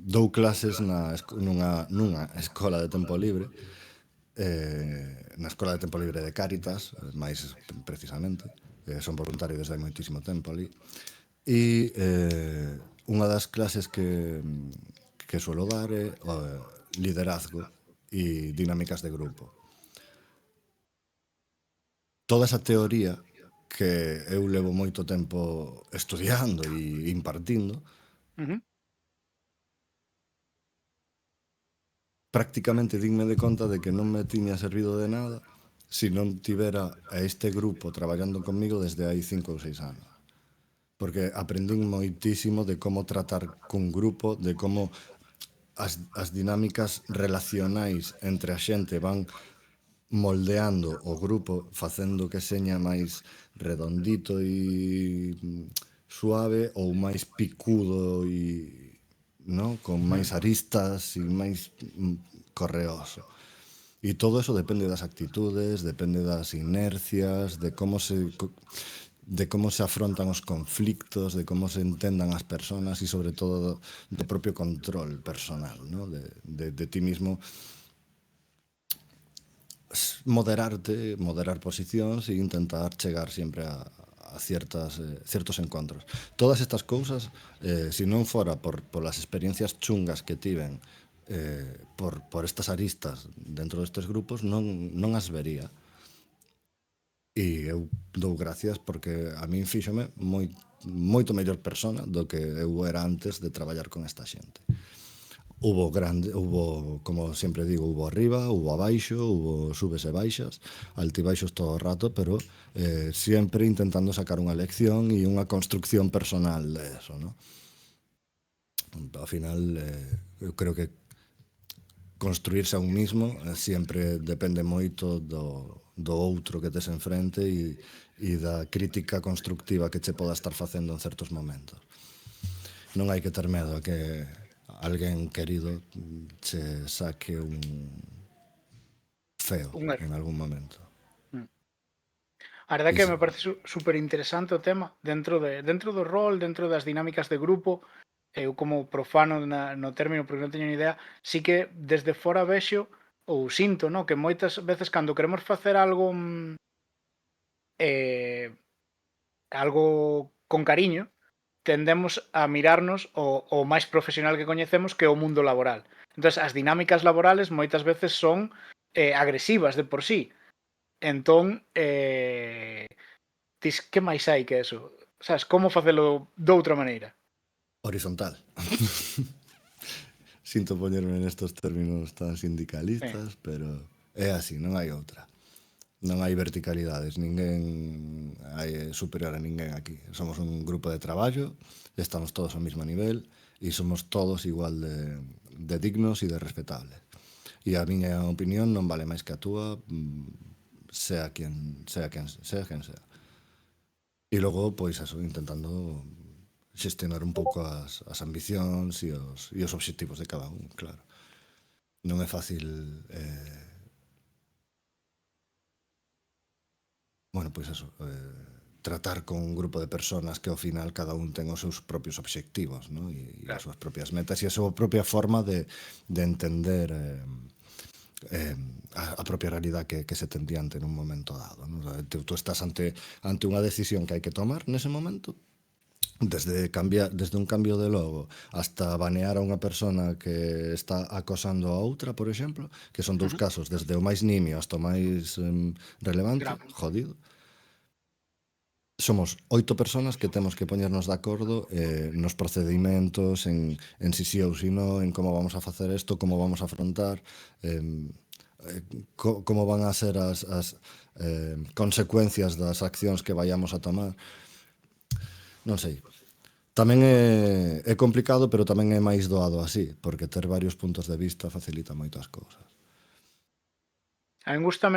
S2: dou clases nunha escola de tempo libre, na escola de tempo libre de Cáritas, máis precisamente. Son voluntario desde hai moitísimo tempo ali. E unha das clases que suelo dar é liderazgo e dinámicas de grupo. Toda esa teoría que eu levo moito tempo estudiando e impartindo,
S1: ujú,
S2: prácticamente dinme de conta de que non me tiña servido de nada se non tivera a este grupo traballando comigo desde hai 5 ou 6 anos. Porque aprendín moitísimo de como tratar cun grupo, de como as dinámicas relacionais entre a xente van moldeando o grupo, facendo que seña máis redondito e suave ou máis picudo e con
S1: ujú.
S2: máis aristas e máis correoso. E todo eso depende das actitudes, depende das inercias, de como se afrontan os conflictos, de como se entendan as persoas e sobre todo do propio control personal, de ti mismo, moderar posicións e intentar chegar sempre a ciertos encontros. Todas estas cousas, se non fora por as experiencias chungas que tiven por estas aristas dentro destes grupos, non as vería. E eu dou gracias porque a min fíxome moito mellor persona do que eu era antes de traballar con esta xente. Como sempre digo, hubo arriba, hubo abaixo, hubo subes e baixas, altibaixos todo o rato, pero sempre intentando sacar unha lección e unha construcción personal de eso, ¿no? Ao final, eu creo que construirse a un mismo sempre depende moito do outro que tes enfrente e da crítica constructiva que che poda estar facendo en certos momentos. Non hai que ter medo a que alguén querido che saque un feo
S1: Un erro.
S2: en algún momento.
S1: Mm. A verdade
S2: E
S1: que me parece super interesante o tema dentro do rol, dentro das dinámicas de grupo. Eu como profano no término, porque non teño ni idea, sí que desde fora vexo ou sinto, no? Que moitas veces cando queremos facer algo algo con cariño, tendemos a mirarnos o máis profesional que coñecemos que é o mundo laboral. Entón, as dinámicas laborales moitas veces son agresivas de por sí. Entón, tis, que máis hai que eso? Sabes, como facelo de outra maneira?
S2: Horizontal. Sinto poñerme nestos términos tan
S1: Sí.
S2: sindicalistas, pero é así, non hai outra. Non hai verticalidades, ninguén hai superior a ninguén aquí. Somos un grupo de traballo, estamos todos ao mesmo nivel e somos todos igual de dignos e de respetables. E a miña opinión non vale máis que a túa, sea quen sea. E logo, pois, eso, intentando xestionar un pouco as ambicións e os obxectivos de cada un, claro. Non é fácil, bueno, pois eso, tratar con un grupo de personas que ao final cada un ten os seus propios obxectivos, ¿no? E as
S1: Claro.
S2: súas propias metas e a súa propia forma de entender a propia realidade que se ten diante nun momento dado, ¿no? Tú estás ante unha decisión que hai que tomar nese momento, desde un cambio de logo hasta banear a unha persona que está acosando a outra, por exemplo, que son dous casos, desde o máis nimio hasta o máis relevante,
S1: Grave.
S2: jodido. Somos 8 personas que temos que poñernos de acordo nos procedimentos, en si sí ou si no, en como vamos a facer isto, como vamos a afrontar, como van a ser as consecuencias das accións que vayamos a tomar. Non sei. Tamén é complicado, pero tamén é máis doado así, porque ter varios puntos de vista facilita moito as cousas.
S1: A min gusta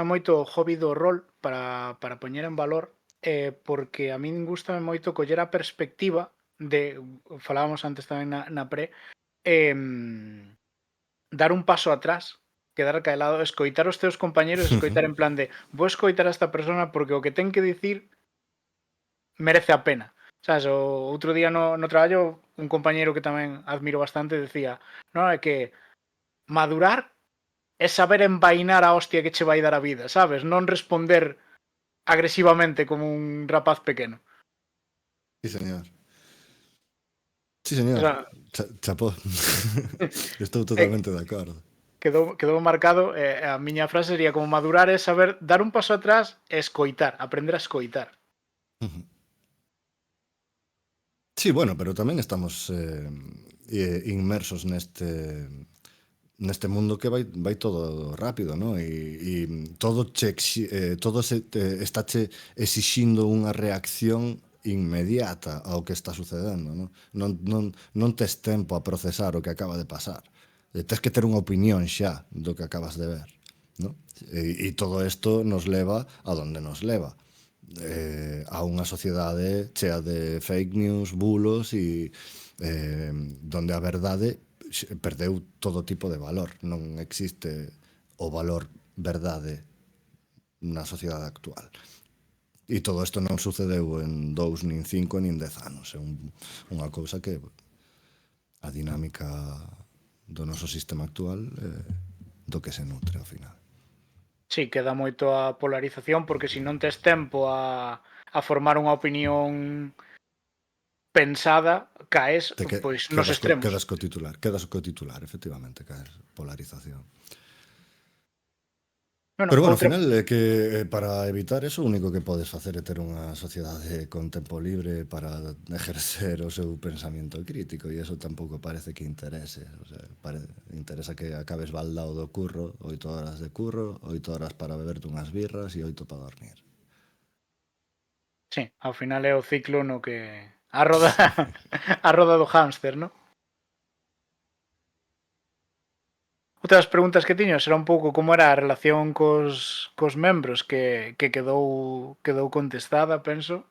S1: moito o hobby do rol para poñer en valor, porque a min gustame moito coller a perspectiva de, falábamos antes tamén na pre, dar un paso atrás, quedar caelado, escoitar os teus compañeros, escoitar en plan de vou escoitar a esta persona porque o que ten que dicir merece a pena. Sabes, o outro día no traballo un compañeiro que tamén admiro bastante decía, non, é que madurar é saber envainar a hostia que che vai dar a vida, sabes? Non responder agresivamente como un rapaz pequeno.
S2: Sí, señor. Sí,
S1: O
S2: señor.
S1: sea,
S2: Chapó. Estou
S1: é,
S2: totalmente de acordo.
S1: quedou marcado, a miña frase sería como madurar é saber dar un paso atrás e escoitar, aprender a escoitar.
S2: Sí, bueno, pero tamén estamos inmersos neste mundo que vai todo rápido, ¿no? E todo está che exixindo unha reacción inmediata ao que está sucedendo, ¿no? Non tes tempo a procesar o que acaba de pasar. Tes que ter unha opinión xa do que acabas de ver, ¿no? E todo isto nos leva a donde nos leva, a unha sociedade chea de fake news, bulos e donde a verdade perdeu todo tipo de valor. Non existe o valor verdade na sociedade actual. E todo isto non sucedeu en 2, nin 5, nin 10 anos. É unha cousa que a dinámica do noso sistema actual do que se nutre ao final.
S1: Sí, queda moito a polarización porque se non tes tempo a formar unha opinión pensada, caes pois nos extremos.
S2: Quedas co titular, efectivamente, caes polarización.
S1: Bueno,
S2: Pero bueno, ao
S1: outra
S2: final é que para evitar eso o único que podes facer é ter unha sociedade con tempo libre para ejercer o seu pensamento crítico e eso tampouco parece que interese. O sea, interesa que acabes baldao do curro, 8 horas de curro, 8 horas para beberte unhas birras e 8 para dormir.
S1: sí, ao final é o ciclo no que a roda a roda do hámster, non? Outra das preguntas que tiño era un pouco como era a relación cos membros que quedou contestada, penso,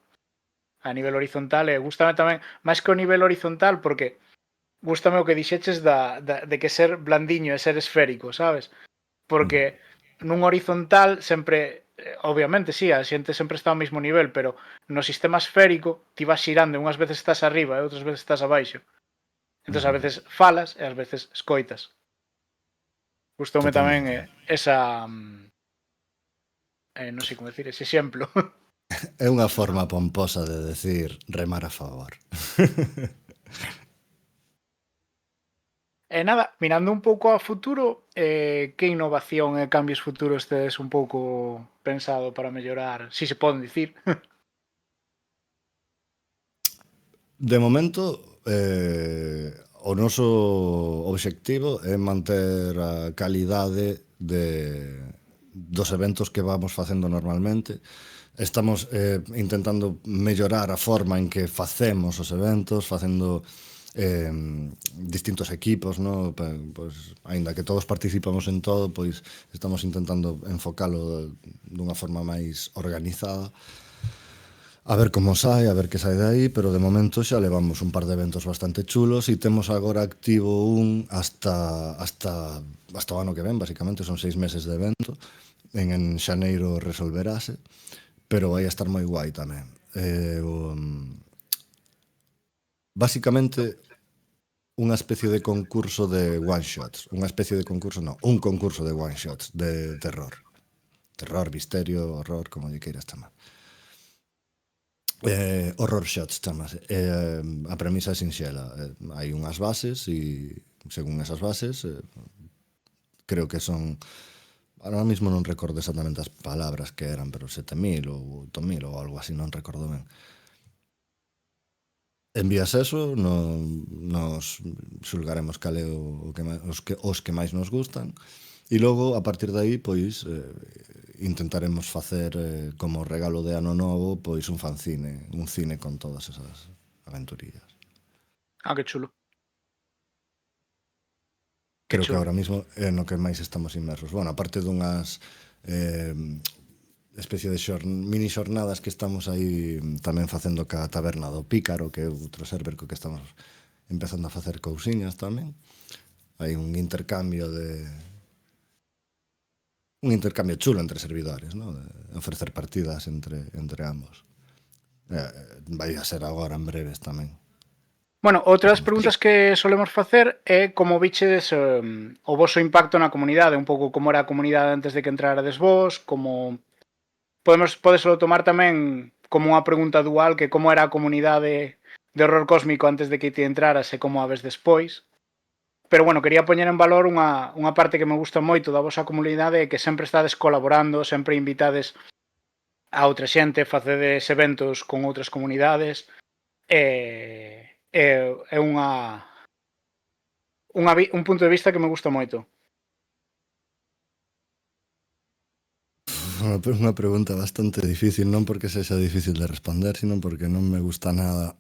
S1: a nivel horizontal e gústame tamén, máis que o nivel horizontal, porque gústame o que dixeches de que ser blandiño e ser esférico, sabes? Porque nun horizontal sempre, obviamente, sí, a xente sempre está ao mesmo nivel, pero no sistema esférico ti vas xirando e unhas veces estás arriba e outras veces estás abaixo. Entón, a veces falas e ás veces escoitas. Gustoume tamén
S2: Totalmente.
S1: esa... non sei como decir, ese exemplo.
S2: É unha forma pomposa de decir remar a favor.
S1: E nada, mirando un pouco a futuro, que innovación e cambios futuros tedes un pouco pensado para mellorar, si se poden dicir?
S2: De momento, o noso obxectivo é manter a calidade dos eventos que vamos facendo normalmente. Estamos intentando mellorar a forma en que facemos os eventos, facendo distintos equipos, no? Pois, aínda que todos participamos en todo, pois estamos intentando enfocalo dunha forma máis organizada. A ver como sai, a ver que sai de aí, pero de momento xa levamos un par de eventos bastante chulos e temos agora activo un hasta o ano que ven, basicamente, son 6 meses de evento. En xaneiro resolverase, pero vai a estar moi guai tamén. Basicamente, unha especie de concurso de one-shots. Unha especie de concurso, non, un concurso de one-shots de terror. Terror, misterio, horror, como lle queiras chamar. Horror shots chamase. A premisa é sinxela. Hai unhas bases e según esas bases creo que son, ahora mismo non recordo exactamente as palabras que eran, pero 7.000 ou 8.000 ou algo así, non recordo ben. Envías eso, nos xulgaremos cal é os que máis nos gustan e logo, a partir de aí, pois intentaremos facer como regalo de ano novo, pois un fanzine, un cine con todas esas aventurillas.
S1: Ah, que chulo, que
S2: Creo que
S1: chulo.
S2: ahora mismo é no que máis estamos inmersos. Bueno, aparte dunhas eh, especie de mini xornadas que estamos aí tamén facendo ca taberna do Pícaro, que é outro server co que estamos empezando a facer cousiñas tamén. Hai un intercambio chulo entre servidores, ¿no? De ofrecer partidas entre ambos. Vai a ser agora en breves tamén.
S1: Bueno, outra das
S2: Temos que...
S1: preguntas que solemos facer é como vichedes o voso impacto na comunidade, un pouco como era a comunidade antes de que entrarades vos, como podeslo tomar tamén como unha pregunta dual, que como era a comunidade de horror cósmico antes de que te entraras e como a ves despois. Pero bueno, quería poñer en valor unha parte que me gusta moito da vosa comunidade é que sempre estades colaborando, sempre invitades a outra xente, facedes eventos con outras comunidades, é un punto de vista que me gusta moito.
S2: Unha pregunta bastante difícil, non porque sexa difícil de responder, sino porque non me gusta nada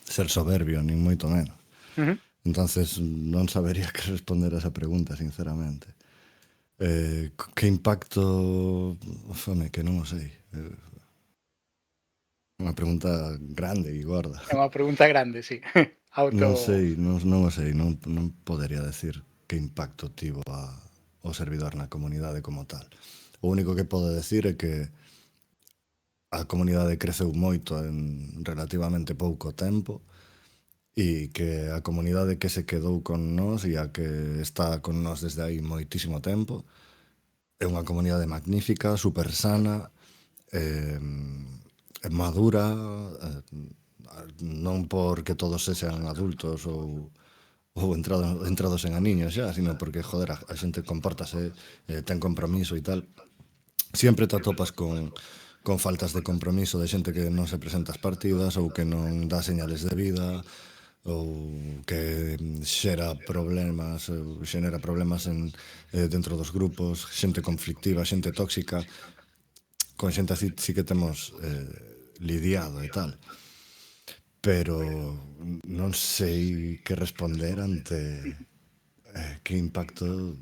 S2: ser soberbio, nin moito menos.
S1: Uh -huh.
S2: Entonces non sabería que responder a esa pregunta, sinceramente. Que impacto... Fome, que non o sei. Unha pregunta grande e gorda.
S1: É unha pregunta grande, sí.
S2: Non
S1: Auto...
S2: sei, non o sei, non podería decir que impacto tivo o servidor na comunidade como tal. O único que podo decir é que a comunidade creceu moito en relativamente pouco tempo e que a comunidade que se quedou con nós e a que está con nós desde aí moitísimo tempo é unha comunidade magnífica, super sana, madura, non porque todos sexan adultos ou entrados en aniños xa, sino porque, joder, a xente compórtase, ten compromiso e tal. Sempre te atopas con faltas de compromiso de xente que non se presenta ás partidas ou que non dá señales de vida ou que xenera problemas dentro dos grupos, xente conflictiva, xente tóxica. Con xente así sí que temos lidiado e tal, pero non sei que responder ante que impacto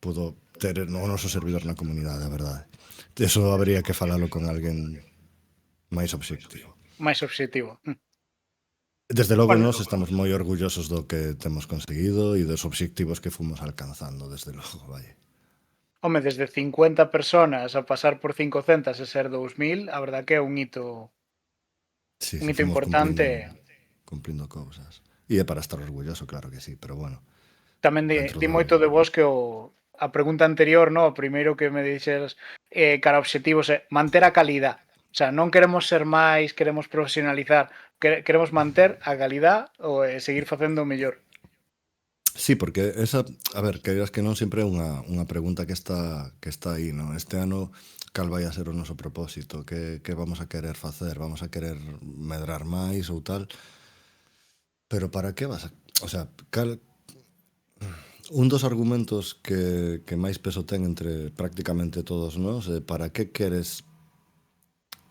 S2: pudo ter o noso servidor na comunidade, a verdade. Eso habría que falalo con alguén máis obxectivo.
S1: máis obxectivo.
S2: Desde logo,
S1: Bueno,
S2: nós estamos moi orgullosos do que temos conseguido e dos obxectivos que fomos alcanzando, desde logo, vai.
S1: home, desde 50 personas a pasar por 500 e ser 2000, a verdad que é
S2: Sí,
S1: un
S2: sí,
S1: hito
S2: fomos
S1: importante.
S2: cumplindo cousas. E é para estar orgulloso, claro que sí, pero bueno.
S1: Tamén
S2: dentro
S1: di
S2: do...
S1: moito de vos que a pregunta anterior, no, o primeiro que me dixeras cara a obxectivos é manter a calidad. O sea, non queremos ser máis, queremos profesionalizar, queremos manter a calidad ou seguir facendo o mellor.
S2: Sí, porque esa, a ver, que que non sempre é unha pregunta que está aí, non? Este ano cal vai a ser o noso propósito, que vamos a querer facer, vamos a querer medrar máis ou tal, pero para que vas a, o sea, un dos argumentos que máis peso ten entre prácticamente todos nós é para que queres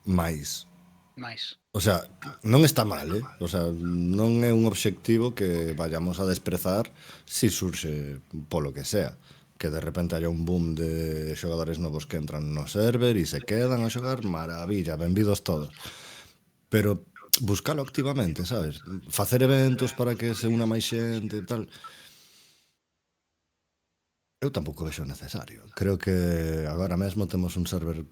S2: máis.
S1: Máis.
S2: O sea, non está mal, eh? O sea, non é un obxectivo que vayamos a desprezar si surxe polo que sea. Que de repente haya un boom de xogadores novos que entran no server e se quedan a xogar, maravilla, benvidos todos. Pero buscalo activamente, sabes? Facer eventos para que se una máis xente e tal. Eu tampouco vexo necesario. Creo que agora mesmo temos un server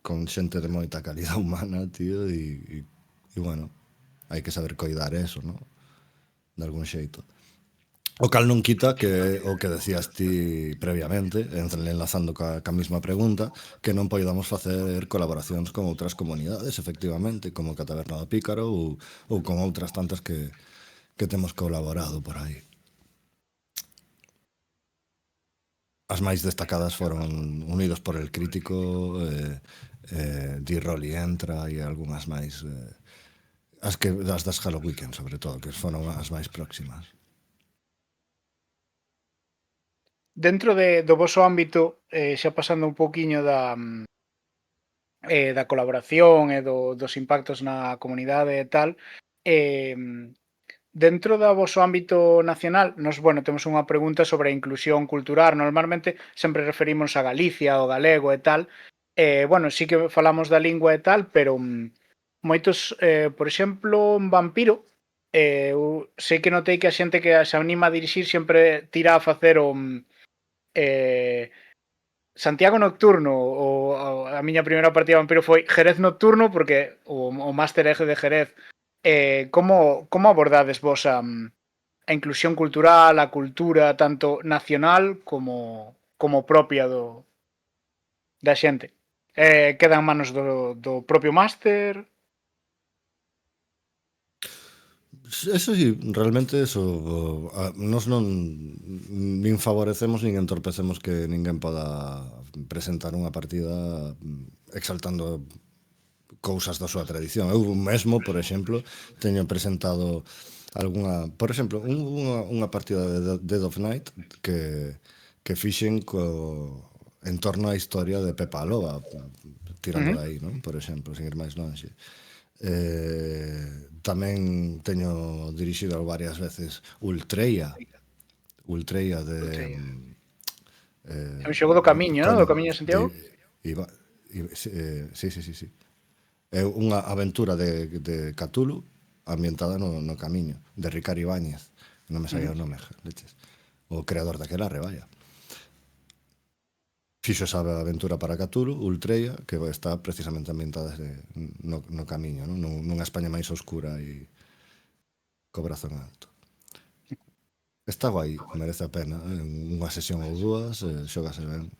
S2: con xente de moita calidad humana, tío, e bueno, hai que saber coidar eso, ¿no? De algún xeito. O cal non quita que o que decías ti previamente, enlazando ca mesma pregunta, que non poidamos facer colaboracións con outras comunidades, efectivamente, como ca Taberna do Pícaro ou con outras tantas que temos colaborado por aí. As máis destacadas foron Unidos por el Crítico, D-Rolly Entra e algunhas máis, as das Halo Weekend, sobre todo, que foron as máis próximas.
S1: Dentro do voso ámbito, xa pasando un pouquiño da colaboración e dos impactos na comunidade e tal, eh, dentro do voso ámbito nacional, nos, bueno, temos unha pregunta sobre a inclusión cultural. Normalmente sempre referimos a Galicia, o galego e tal. Bueno, sí que falamos da lingua e tal, pero moitos, por exemplo, en Vampiro, eu sei que notei que a xente que se anima a dirixir sempre tira a facer eh, Santiago Nocturno, a miña primeira partida de Vampiro foi Jerez Nocturno, porque o Máster Eje de Jerez. Como abordades vos a inclusión cultural, a cultura tanto nacional como propia da xente? Queda en manos do propio máster?
S2: Eso sí, realmente eso, nos non nin favorecemos nin entorpecemos que ninguén poda presentar unha partida exaltando cousas da súa tradición. Eu mesmo, por exemplo, teño presentado por exemplo, unha partida de Dead of Night que fixen en torno á historia de Pepa a Loba, tirando
S1: Uh -huh.
S2: de aí, non? Por exemplo, sin ir máis longe. Tamén teño dirixido varias veces Ultreia de
S1: É un xogo do camiño, non? Do camiño de Santiago?
S2: Iba, sí. É unha aventura de Cthulhu ambientada no camiño, de Ricard Ibáñez, non me saía o nome, leches. O creador daquela vaya. Fixo esa aventura para Cthulhu, Ultreia, que está precisamente ambientada no camiño, non? Nunha España máis oscura e co brazón alto. Está guai, merece a pena, unha sesión ou dúas, xógase ben.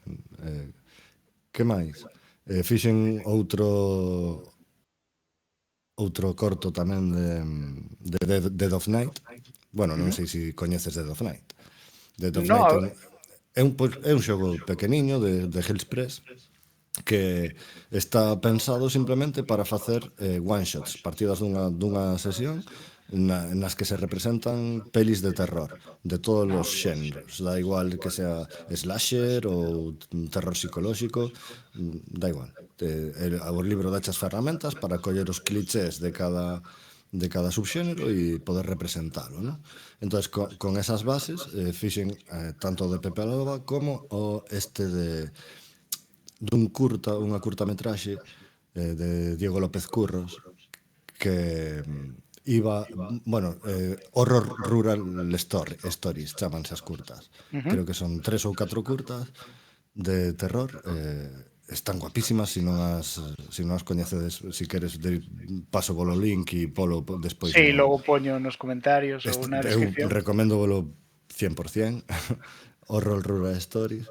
S2: Que máis? Fixen outro corto tamén de Dead of Night. Bueno, non sei se coñeces Dead of Night. Dead of Night
S1: No,
S2: é un xogo pequeniño de Hellspress que está pensado simplemente para facer one-shots, partidas dunha sesión nas que se representan pelis de terror de todos os xéneros, da igual que sea slasher ou terror psicolóxico, da igual. O libro dache as ferramentas para coller os clichés de cada subxénero e poder representalo, ¿no? Entón, con esas bases fixen tanto o de Pepe a Loba como o unha curtametraxe de Diego López Curros que iba, bueno, Horror Rural Stories chamanse as curtas. Creo que son 3 ou 4 curtas de terror, están guapísimas, se non as coñecedes, se queres paso polo link e polo despois
S1: sí, logo poño nos comentarios ou na
S2: eu
S1: descripción.
S2: recomendo volo 100%, o Roll Rural Stories.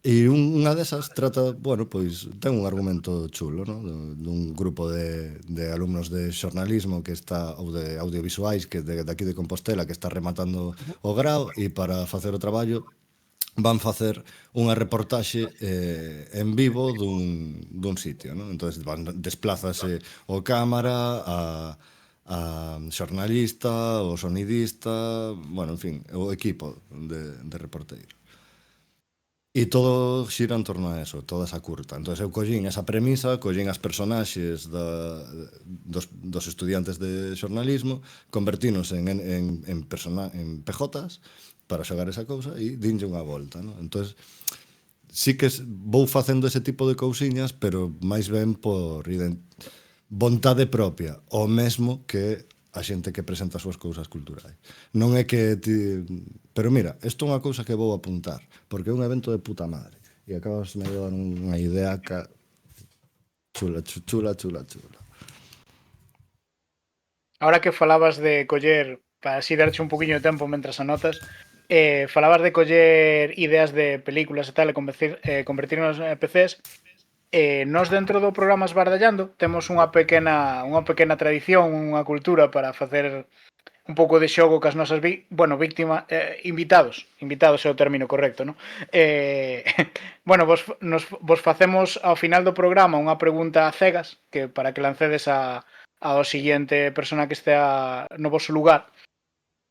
S2: E unha desas trata, bueno, pois ten un argumento chulo, ¿no? Dun grupo de alumnos de xornalismo que está, ou de audiovisuais, que de aquí de Compostela, que está rematando o grao, e para facer o traballo van facer unha reportaxe en vivo dun sitio, ¿no? Entón, desplázase o cámara, a xornalista, o sonidista, bueno, en fin, o equipo de reporteiros. E todo xira en torno a eso, toda esa curta. Entón, eu collín esa premisa, collín as personaxes dos estudiantes de xornalismo, convertínos en PJs para xogar esa cousa e dinlle unha volta, ¿no? Entón, sí que vou facendo ese tipo de cousiñas, pero máis ben por vontade propia, o mesmo que a xente que presenta as súas cousas culturais. Non é que ti... Pero mira, isto é unha cousa que vou apuntar, porque é un evento de puta madre. E acabas de dar unha idea chula, chula, chula, chula.
S1: Ahora que falabas de coller, para así darche un poquinho de tempo mentras anotas, falabas de coller ideas de películas e tal e convertirnos en PCs. Nós dentro do programa Esbardallando temos unha pequena tradición, unha cultura para facer un pouco de xogo cas nosas invitados é o término correcto, non? Bueno, vos facemos ao final do programa unha pregunta a cegas que para que lancedes ao seguinte persona que estea no vosso lugar.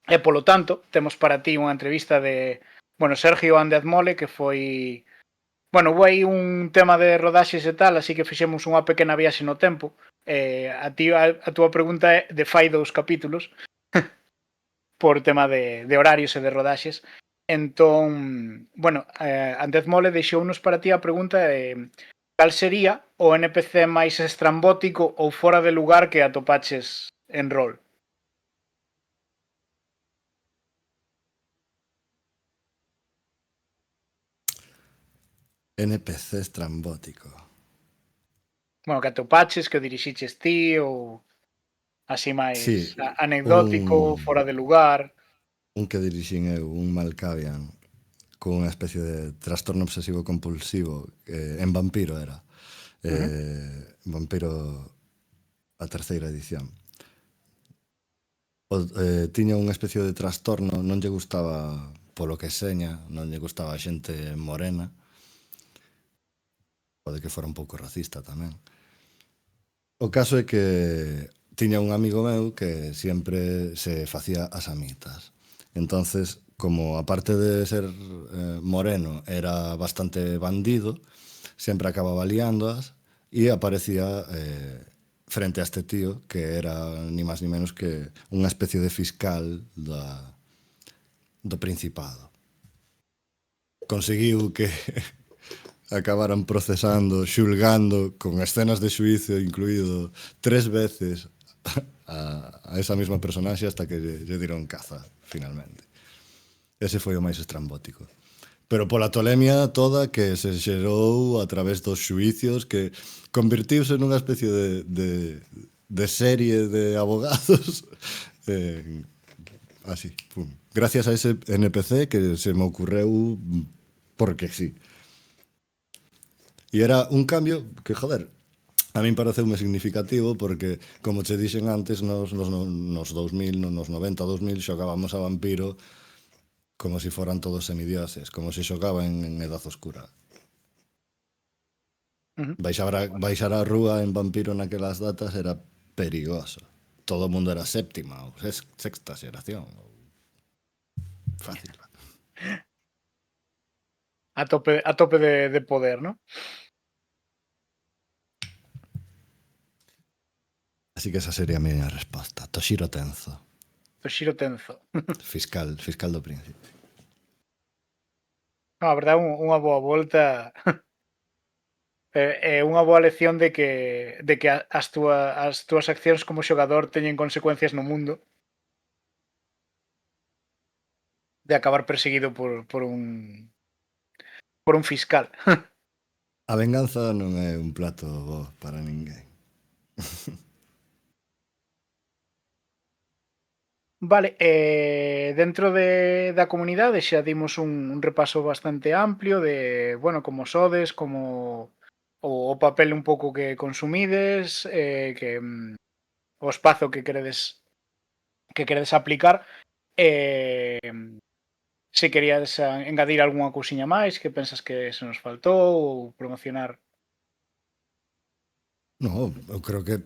S1: E polo tanto, temos para ti unha entrevista de, bueno, Sergio Ández Mole, que foi... Bueno, houve aí un tema de rodaxes e tal, así que fixemos unha pequena viaxe no tempo. A túa pregunta é de fai 2 capítulos, por tema de horarios e de rodaxes. Entón, bueno, Andrés Mole deixounos para ti a pregunta de cal sería o NPC máis estrambótico ou fora de lugar que atopaches en rol.
S2: NPC estrambótico.
S1: Bueno, que atopaches, que o dirixiches ti ou así máis
S2: Sí,
S1: anecdótico, fora de lugar.
S2: un que dirixín eu, un Malkavian, con unha especie de trastorno obsesivo compulsivo, en Vampiro era.
S1: Uh -huh.
S2: Vampiro a terceira edición. Tiña unha especie de trastorno, non lle gustaba polo que seña, non lle gustaba a xente morena, pode que fora un pouco racista tamén. O caso é que tiña un amigo meu que sempre se facía as amitas. Entonces, como aparte de ser moreno, era bastante bandido, sempre acababa liándoas e aparecía frente a este tío que era ni máis ni menos que unha especie de fiscal do Principado. Conseguiu que acabaran procesando, xulgando, con escenas de xuizo incluído 3 veces a esa mesma personaxe hasta que lle dieron caza, finalmente. Ese foi o máis estrambótico. Pero pola tolemia toda que se xerou a través dos xuicios, que convertiuse nunha especie de serie de abogados así, pum. Gracias a ese NPC que se me ocurreu porque sí. E era un cambio que, joder, a min pareceume significativo porque, como che dixen antes, nos 2000, nos 90, 2000, xogábamos a Vampiro como se foran todos semidioses, como se xogaba en Edad Oscura.
S1: Uh -huh.
S2: Baixar a rúa en Vampiro naquelas datas era perigoso. Todo o mundo era séptima ou sexta xeración. Fácil.
S1: A tope de poder, ¿no?
S2: Así que esa sería a miña resposta. Toshiro Tenzo.
S1: Toshiro Tenzo.
S2: Fiscal do Príncipe.
S1: No, a verdade, unha boa volta. É unha boa lección de que as túas accións como xogador teñen consecuencias no mundo, de acabar perseguido por un fiscal.
S2: A venganza non é un plato bo para ninguén.
S1: Vale, dentro da comunidade xa dimos un repaso bastante amplio de, bueno, como sodes, como o papel un pouco que consumides, o espazo que queredes aplicar. Eh, se querías engadir algunha cousiña máis que pensas que se nos faltou ou promocionar.
S2: No, eu creo que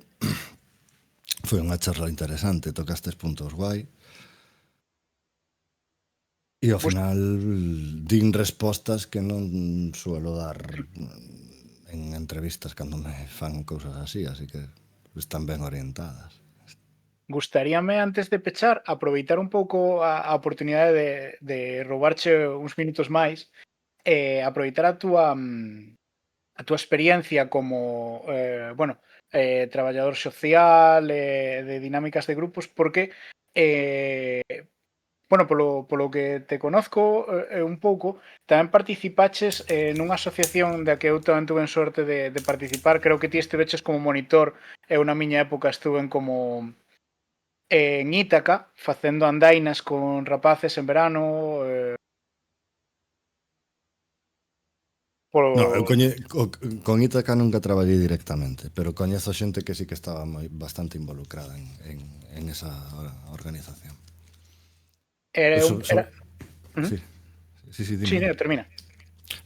S2: foi unha charla interesante, tocastes puntos guai. E ao
S1: Gus-
S2: final din respostas que non suelo dar en entrevistas cando me fan cousas así que están ben orientadas.
S1: Gustaríame, antes de pechar, aproveitar un pouco a oportunidade de roubarche uns minutos máis, aproveitar a túa experiencia como, bueno, traballador social, de dinámicas de grupos, porque, eh, bueno, polo que te conozco, un pouco, tamén participaches, nunha asociación da que eu tamén tuve sorte de participar. Creo que ti estiveches como monitor, eu na miña época estuven como en Ítaca, facendo andainas con rapaces en verano,
S2: No, eu
S1: polo
S2: con Ítaca nunca traballei directamente, pero coñezo xente que sí que estaba bastante involucrada en esa organización.
S1: era
S2: Eu
S1: un era Ujú.
S2: sí, sí,
S1: Sí,
S2: dime, dime.
S1: termina.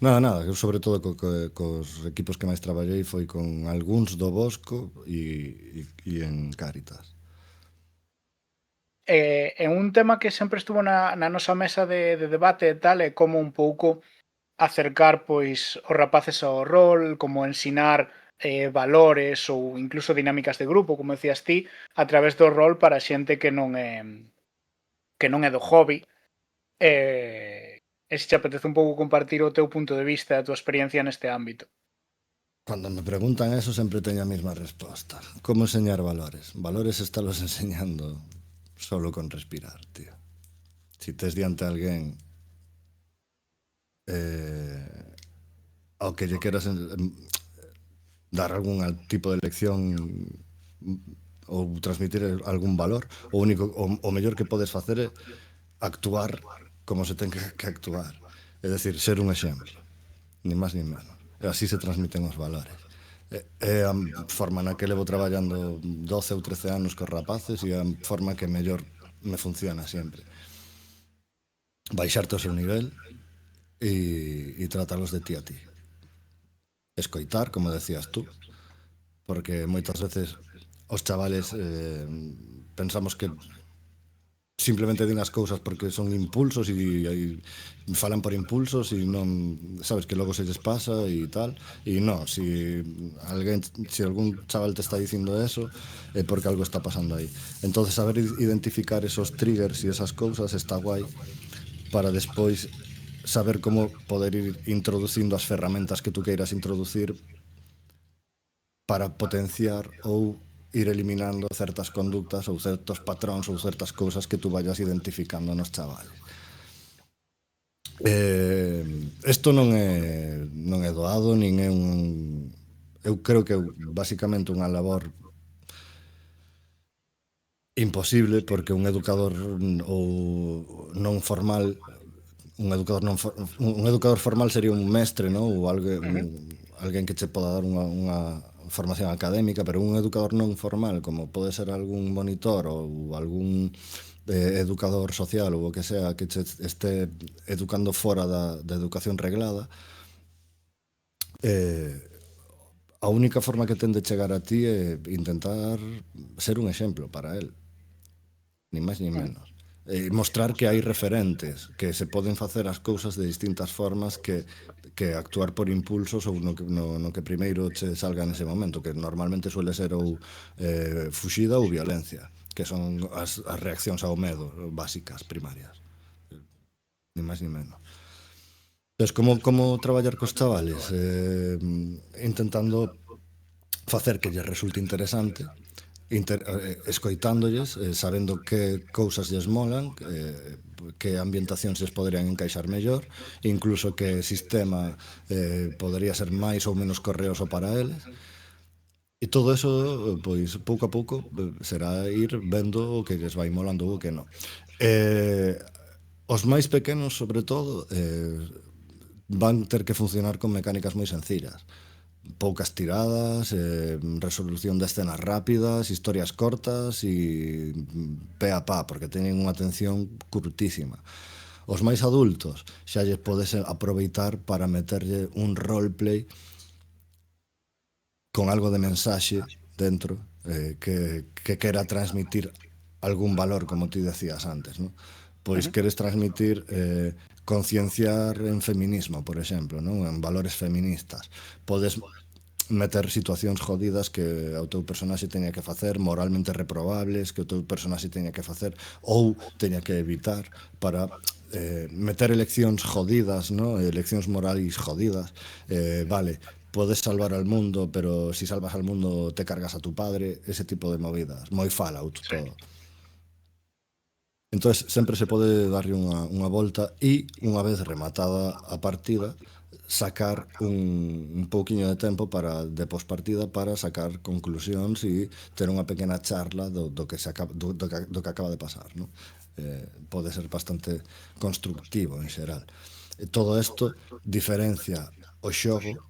S2: Nada, eu sobre todo cos equipos que máis traballei foi con algúns do Bosco e en Cáritas.
S1: E un tema que sempre estuvo na nosa mesa de debate e tal é como un pouco acercar pois os rapaces ao rol, como ensinar valores ou incluso dinámicas de grupo, como decías ti, a través do rol para xente que non é do hobby. E se te apetece un pouco compartir o teu punto de vista e a túa experiencia neste ámbito.
S2: Cando me preguntan eso sempre teño a mesma resposta. Como enseñar valores? Valores estálos enseñando solo con respirar, tío. Si tes diante a alguén eh, ao que lle queras dar algún tipo de lección ou transmitir algún valor, o mellor que podes facer é actuar como se ten que actuar. É dicir, ser un exemplo, ni máis ni menos. E así se transmiten os valores. É a forma na que levo traballando 12 ou 13 anos cos rapaces e a forma que mellor me funciona sempre. Baixarte ao seu nivel e tratalos de ti a ti. Escoitar, como decías tú, porque moitas veces os chavales pensamos que simplemente din as cousas porque son impulsos e falan por impulsos e non sabes que logo se lles pasa e tal e non, si algún chaval te está dicindo eso é porque algo está pasando aí. Entonces saber identificar esos triggers e esas cousas está guai para despois saber como poder ir introducindo as ferramentas que tú queiras introducir para potenciar ou ir eliminando certas conductas ou certos patróns ou certas cousas que tú vayas identificando nos chavales. Isto non é doado, nin é un... Eu creo que é basicamente unha labor imposible porque un educador ou non formal un educador formal sería un mestre, ¿no? Ou
S1: Ujú.
S2: alguén que che poda dar unha formación académica, pero un educador non formal, como pode ser algún monitor ou algún educador social ou o que sea que che este educando fora da educación reglada, eh, a única forma que ten de chegar a ti é intentar ser un exemplo para el, nin máis nin
S1: Ujú.
S2: menos. Mostrar que hai referentes, que se poden facer as cousas de distintas formas que actuar por impulsos ou no que primeiro che salga nese momento, que normalmente suele ser ou fuxida ou violencia, que son as reaccións ao medo básicas, primarias, ni máis ni menos. Entón, como traballar cos chavales? Intentando facer que lles resulte interesante, escoitándolles, sabendo que cousas lles molan, que ambientacións lles poderían encaixar mellor, incluso que sistema podría ser máis ou menos correoso para eles, E todo eso, pois, pouco a pouco, será ir vendo o que lles vai molando ou o que non. Eh, os máis pequenos, sobre todo, van ter que funcionar con mecánicas moi sencillas. Poucas tiradas, resolución de escenas rápidas, historias cortas e pé a pá, porque teñen unha atención curtísima. Os máis adultos xa lles podes aproveitar para meterlle un roleplay con algo de mensaxe dentro, que quera transmitir algún valor, como ti decías antes, ¿no? Pois
S1: Ujú.
S2: queres transmitir, concienciar en feminismo, por exemplo, non? En valores feministas. Podes meter situacións jodidas que o teu personaxe teña que facer, moralmente reprobables, que o teu personaxe teña que facer ou teña que evitar para meter eleccións jodidas, ¿no? Eleccións morais jodidas. Vale, podes salvar al mundo, pero si salvas al mundo te cargas a tu padre, ese tipo de movidas. Moi Fallout
S1: Sí.
S2: todo. Entonces sempre se pode darlle unha volta e unha vez rematada a partida sacar un pouquiño de tempo para de pospartida para sacar conclusións e ter unha pequena charla do que se acaba, do que acaba de pasar, ¿no? Pode ser bastante constructivo en xeral. E todo isto diferencia o xogo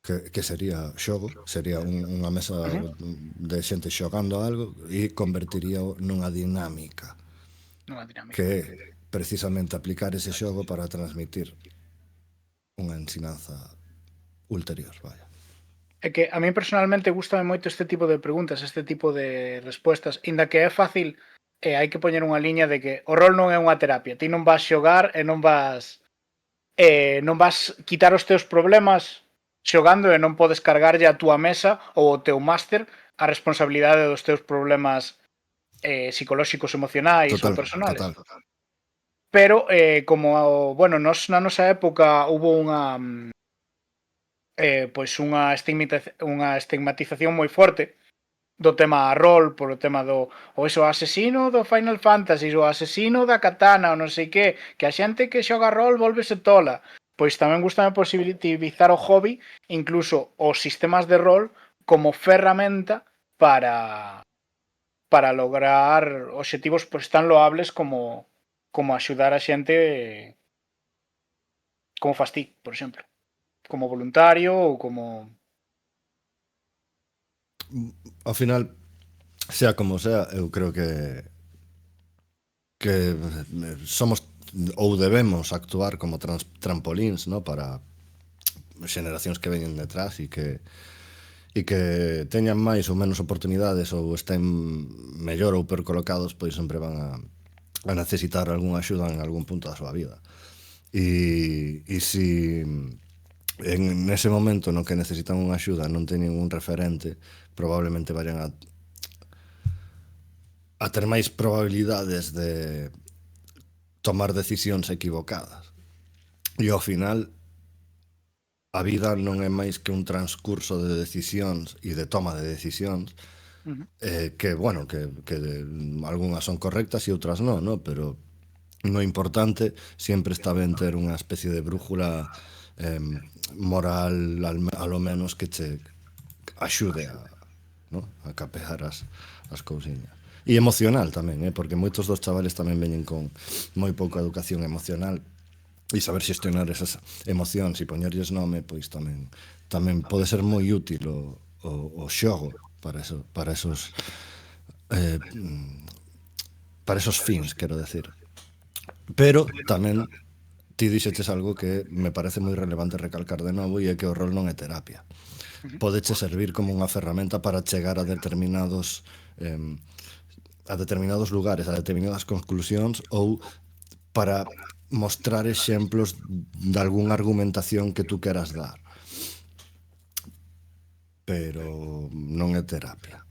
S2: que sería xogo, sería unha mesa
S1: Ujú.
S2: de xente xogando algo e convertiría nunha dinámica
S1: Nunha dinámica.
S2: que é precisamente aplicar ese xogo para transmitir unha ensinanza ulterior, vaya.
S1: É que a mí personalmente gustame moito este tipo de preguntas, este tipo de respostas, inda que é fácil, hai que poñer unha liña de que o rol non é unha terapia, ti non vas xogar e non vas quitar os teus problemas xogando e non podes cargarlle a túa mesa ou o teu máster a responsabilidade dos teus problemas psicolóxicos, emocionais ou
S2: Total,
S1: personales.
S2: total.
S1: Pero, como, bueno, nos na nosa época hubo unha estigmatización moi forte do tema rol, polo tema do o eso asesino do Final Fantasy, o asesino da katana, ou non sei que a xente que xoga rol volvese tola. Pois tamén gustame posibilizar o hobby, incluso os sistemas de rol, como ferramenta para lograr obxectivos pois tan loables como axudar a xente como fas ti, por exemplo, como voluntario ou como...
S2: Ao final, sea como sea, eu creo que somos ou debemos actuar como trampolíns, ¿no? Para xeneracións que veñen detrás e que teñan máis ou menos oportunidades ou estén mellor ou peor colocados, pois sempre van a necesitar algunha axuda en algún punto da súa vida. E si en ese momento no que necesitan unha axuda non teñen un referente, probablemente vayan a ter máis probabilidades de tomar decisións equivocadas. E ao final a vida non é máis que un transcurso de decisións e de toma de decisións
S1: Ujú.
S2: que, bueno, que algunhas son correctas e outras non, no? Pero no importante sempre está ben ter unha especie de brújula eh, moral a lo menos que che axude no? A capear as cousiñas. E emocional tamén, porque moitos dos chavales tamén veñen con moi pouca educación emocional e saber xestionar esas emocións e poñerlles nome, pois tamén pode ser moi útil o xogo para esos eh, para esos fins, quero decir. Pero tamén ti dixeches algo que me parece moi relevante recalcar de novo e é que o rol non é terapia.
S1: Ujú.
S2: Podeche servir como unha ferramenta para chegar a determinados lugares, a determinadas conclusións ou para mostrar exemplos de algunha argumentación que tú queras dar. Pero non é terapia.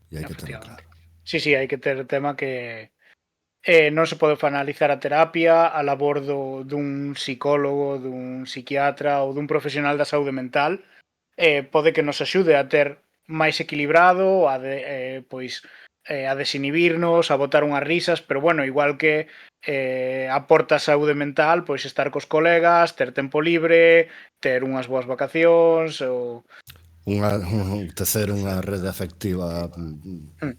S2: E hai que terlo
S1: Efectivamente.
S2: claro.
S1: Sí, sí, hai que ter tema que non se pode analizar a terapia, a labor dun psicólogo, dun psiquiatra ou dun profesional da saúde mental, pode que nos axude a ter máis equilibrado, a desinhibirnos, a botar unhas risas, pero bueno, igual que aporta saúde mental, pois estar cos colegas, ter tempo libre, ter unhas boas vacacións ou...
S2: tecer unha rede afectiva
S1: Mm.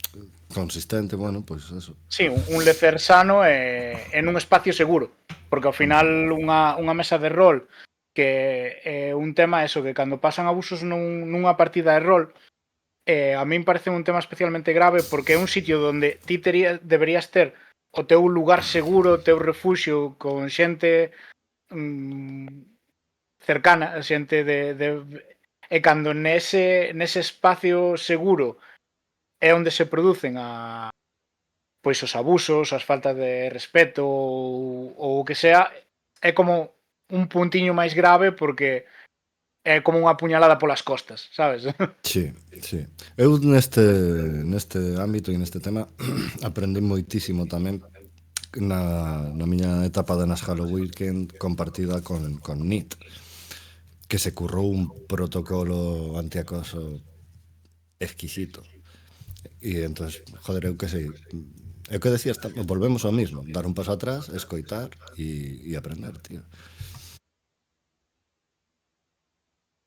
S2: consistente, bueno, pois eso.
S1: Sí, un lecer sano e nun espacio seguro, porque ao final unha mesa de rol que é un tema eso, que cando pasan abusos nunha partida de rol, a min parece un tema especialmente grave porque é un sitio onde ti deberías ter o teu lugar seguro, o teu refuxio con xente mm, cercana, xente e cando nese espacio seguro é onde se producen pois os abusos, as faltas de respeto ou o que sea, é como un puntiño máis grave porque é como unha puñalada polas costas, sabes?
S2: Sí, sí. Eu neste ámbito e neste tema aprendí moitísimo tamén na miña etapa de Nas Halo Weekend compartida con NIT, que se currou un protocolo antiacoso exquisito. E entón, joder, eu que sei, é o que decías, volvemos ao mismo, dar un paso atrás, escoitar e aprender, tío.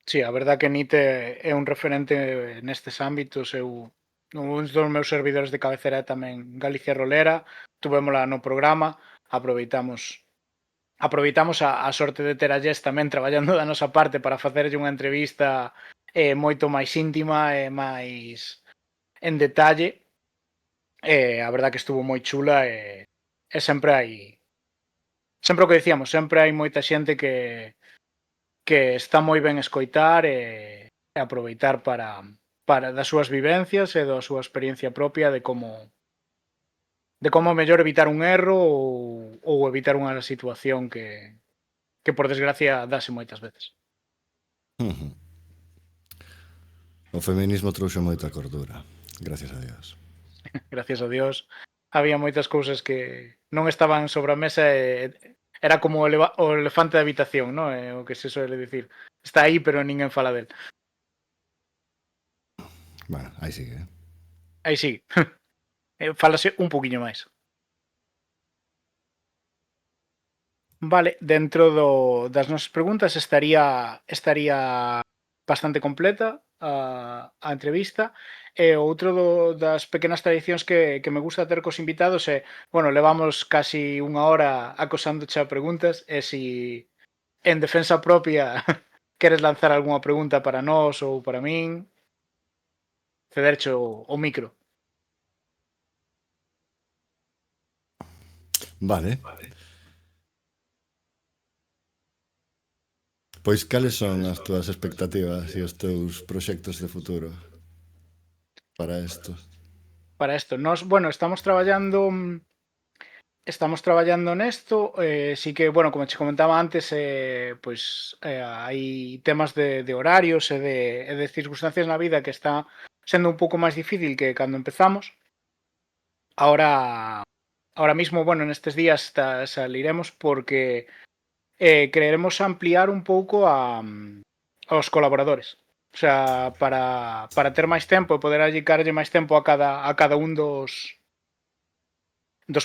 S1: Sí, a verdad que Nite é un referente nestes ámbitos. Un dos meus servidores de cabecera é tamén Galicia Rolera, tuvémola no programa, aproveitamos a sorte de ter a Jess tamén traballando da nosa parte para facerlle unha entrevista moito máis íntima e máis en detalle. A verdad que estuvo moi chula e sempre o que dicíamos, sempre hai moita xente que está moi ben escoitar e aproveitar para das súas vivencias e da súa experiencia propia de como mellor evitar un erro ou evitar unha situación que por desgracia dase moitas veces.
S2: O feminismo trouxe moita cordura, gracias a Dios.
S1: Gracias a Dios había moitas cousas que non estaban sobre a mesa e era como o elefante da habitación, non? O que se suele dicir. Está aí, pero ninguén fala del.
S2: Bueno, aí sigue,
S1: Aí sí, fálase un poquinho máis. Vale, dentro das nosas preguntas estaría bastante completa a entrevista. E outro das pequenas tradicións que me gusta ter cos invitados é, bueno, levamos casi unha hora acosándoche a preguntas e si en defensa propia queres lanzar algunha pregunta para nós ou para min, cederche o micro.
S2: Vale. Pois cales son as túas expectativas e os teus proxectos de futuro para isto?
S1: Para isto, nós, bueno, estamos traballando nesto, sí que, bueno, como che comentaba antes, pois hai temas de horarios e de circunstancias na vida que está sendo un pouco máis difícil que cando empezamos. Ahora mismo, bueno, nestes días saliremos porque queremos ampliar un pouco aos colaboradores. O sea, para ter máis tempo e poder dedicarlle máis tempo a cada un dos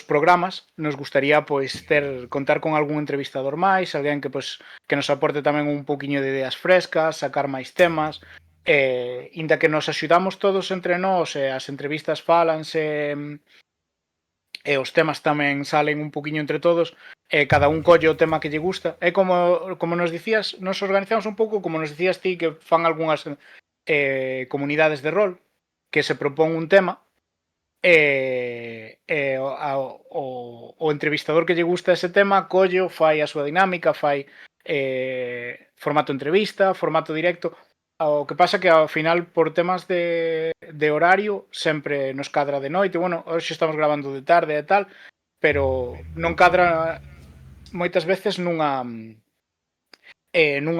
S1: programas, nos gustaría pois contar con algún entrevistador máis, alguén que nos aporte tamén un pouquiño de ideas frescas, sacar máis temas, inda que nos axudamos todos entre nós e as entrevistas falanse e os temas tamén salen un poquinho entre todos, cada un colle o tema que lle gusta. É como nos dicías, nos organizamos un pouco como nos dicías ti que fan algunhas comunidades de rol que se propón un tema o entrevistador que lle gusta ese tema collo, fai a súa dinámica, fai formato entrevista, formato directo. O que pasa que ao final por temas de horario sempre nos cadra de noite. Bueno, hoxe estamos grabando de tarde e tal, pero non cadra moitas veces nunha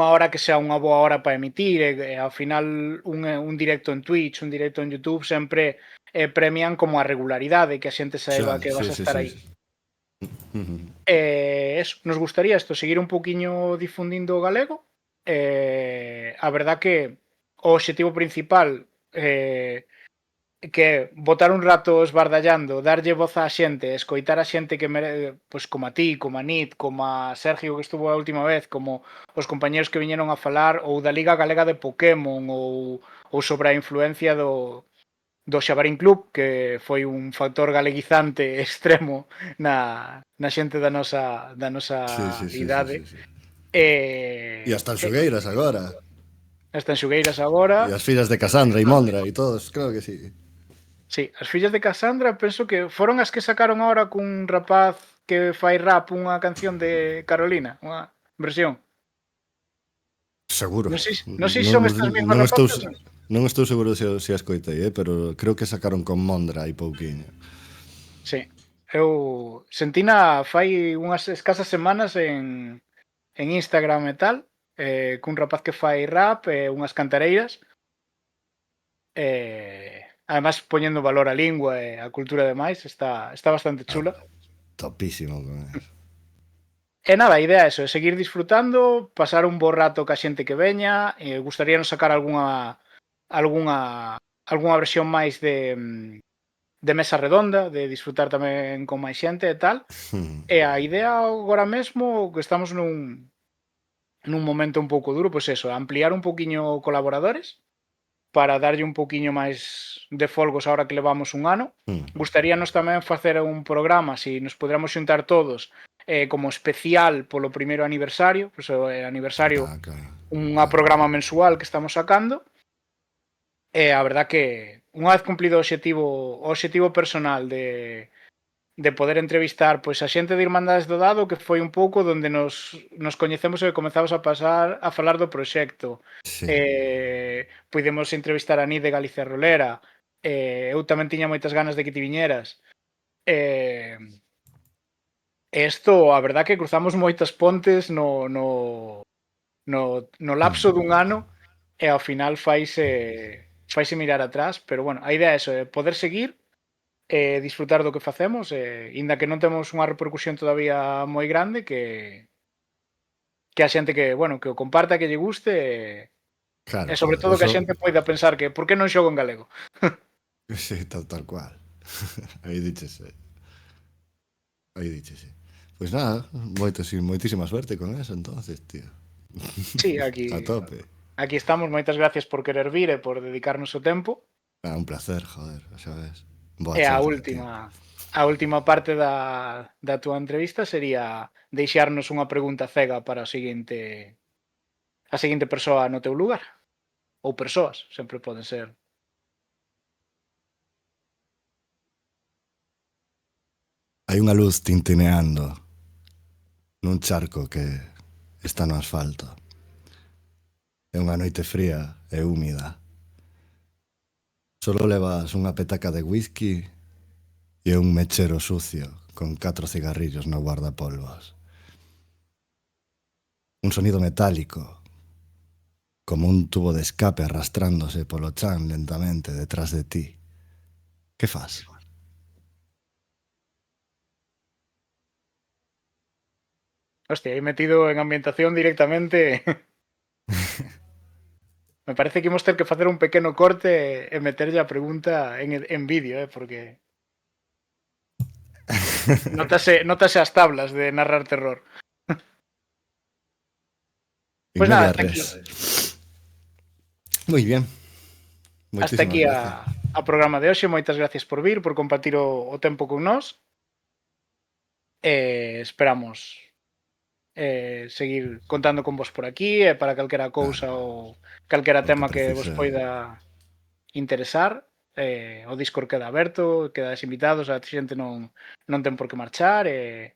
S1: hora que sea unha boa hora para emitir e ao final un directo en Twitch, un directo en YouTube sempre premian como a regularidade, que a xente saiba
S2: Xa,
S1: que vas
S2: sí,
S1: a
S2: sí,
S1: estar
S2: sí.
S1: aí. Eso, nos gustaría isto, seguir un poquinho difundindo o galego. A verdad que o obxectivo principal que é botar un rato esbardallando, darlle voz á xente, escoitar a xente que pois como a ti, como a Nit, como a Sergio que estuvo a última vez, como os compañeros que viñeron a falar, ou da Liga Galega de Pokémon, ou sobre a influencia do Xabarín Club, que foi un factor galeguizante extremo na xente da
S2: Sí,
S1: nosa
S2: sí, sí, sí, sí,
S1: idade.
S2: sí. E
S1: E,
S2: hasta as xogueiras agora.
S1: as tanxugueiras agora.
S2: E as fillas de Casandra e Mondra e todos, creo que sí.
S1: Sí, as fillas de Cassandra penso que foron as que sacaron ahora cun rapaz que fai rap unha canción de Carolina, unha versión.
S2: Seguro.
S1: Non sei se
S2: Non,
S1: son estas mismas
S2: non estou
S1: rapaces.
S2: non estou seguro se a escoitei, pero creo que sacaron con Mondra hai pouquiño.
S1: Sí. Eu sentina fai unhas escasas semanas en Instagram e tal, cun rapaz que fai rap e unhas cantareiras, además poñendo valor á lingua e á cultura e demais, está bastante
S2: Ah,
S1: chula.
S2: topísimo con eso.
S1: E nada, a idea é eso, é seguir disfrutando, pasar un bo rato ca xente que veña, gustaríanos sacar algunha algunha versión máis de mesa redonda, de disfrutar tamén con máis xente e tal. E a idea agora mesmo que estamos nun momento un pouco duro, pois eso, ampliar un poquiño colaboradores para darlle un poquiño máis de folgos ahora que levamos un ano. Gustaríanos tamén facer un programa, se nos poderamos xuntar todos, como especial polo primeiro aniversario, pois o aniversario,
S2: Ah, claro,
S1: unha
S2: claro.
S1: programa mensual que estamos sacando. E a verdad que unha vez cumplido o obxectivo personal de poder entrevistar pois a xente de Irmandades do Dado, que foi un pouco onde nos coñecemos e comezamos a pasar a falar do proxecto.
S2: Sí.
S1: Puidemos entrevistar a Nid de Galicia Rolera, eu tamén tiña moitas ganas de que ti viñeras. E isto, a verdad que cruzamos moitas pontes no lapso dun ano e ao final faise mirar atrás, pero bueno, a idea é eso, é poder seguir disfrutar do que facemos, inda que non temos unha repercusión todavía moi grande, que a xente que, bueno, que o comparta, que lle guste, e
S2: Claro,
S1: sobre
S2: claro.
S1: todo que a
S2: Eso,
S1: xente poida pensar que por que non xogo en galego?
S2: sí, tal cual. Aí díchese. Aí díchese. Pois nada, moitísima suerte con eso entonces, tío.
S1: Sí,
S2: A tope.
S1: aquí estamos, moitas gracias por querer vir e por dedicarnos o tempo.
S2: Ah, un placer, joder, xa ves. Boa
S1: E a
S2: charla, tío.
S1: última parte da túa entrevista sería deixarnos unha pregunta cega para a seguinte persoa no teu lugar. Ou persoas, sempre poden ser.
S2: Hai unha luz tintineando nun charco que está no asfalto. É unha noite fría e húmida. Solo levas unha petaca de whisky e un mechero sucio con 4 cigarrillos no guardapolvos. Un sonido metálico, como un tubo de escape arrastrándose polo chan lentamente detrás de ti. Que fas?
S1: Hostia, aí metido en ambientación directamente. Me parece que imos ter que facer un pequeno corte e meterlle a pregunta en vídeo, porque notase as tablas de narrar terror.
S2: En
S1: Pois nada,
S2: media res. Moi bien.
S1: hasta
S2: Moitísimas
S1: aquí
S2: gracias.
S1: a programa de hoxe. Moitas gracias por vir, por compartir o tempo con nós. Esperamos seguir contando con vos por aquí e para calquera cousa
S2: Claro,
S1: ou calquera
S2: o que
S1: tema que vos
S2: precise.
S1: poida interesar. O Discord queda aberto, quedades invitados, a xente non ten por que marchar. É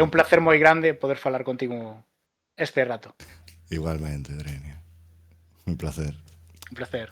S1: un placer moi grande poder falar contigo este rato.
S2: Igualmente, Drenia. Un placer.
S1: Un placer.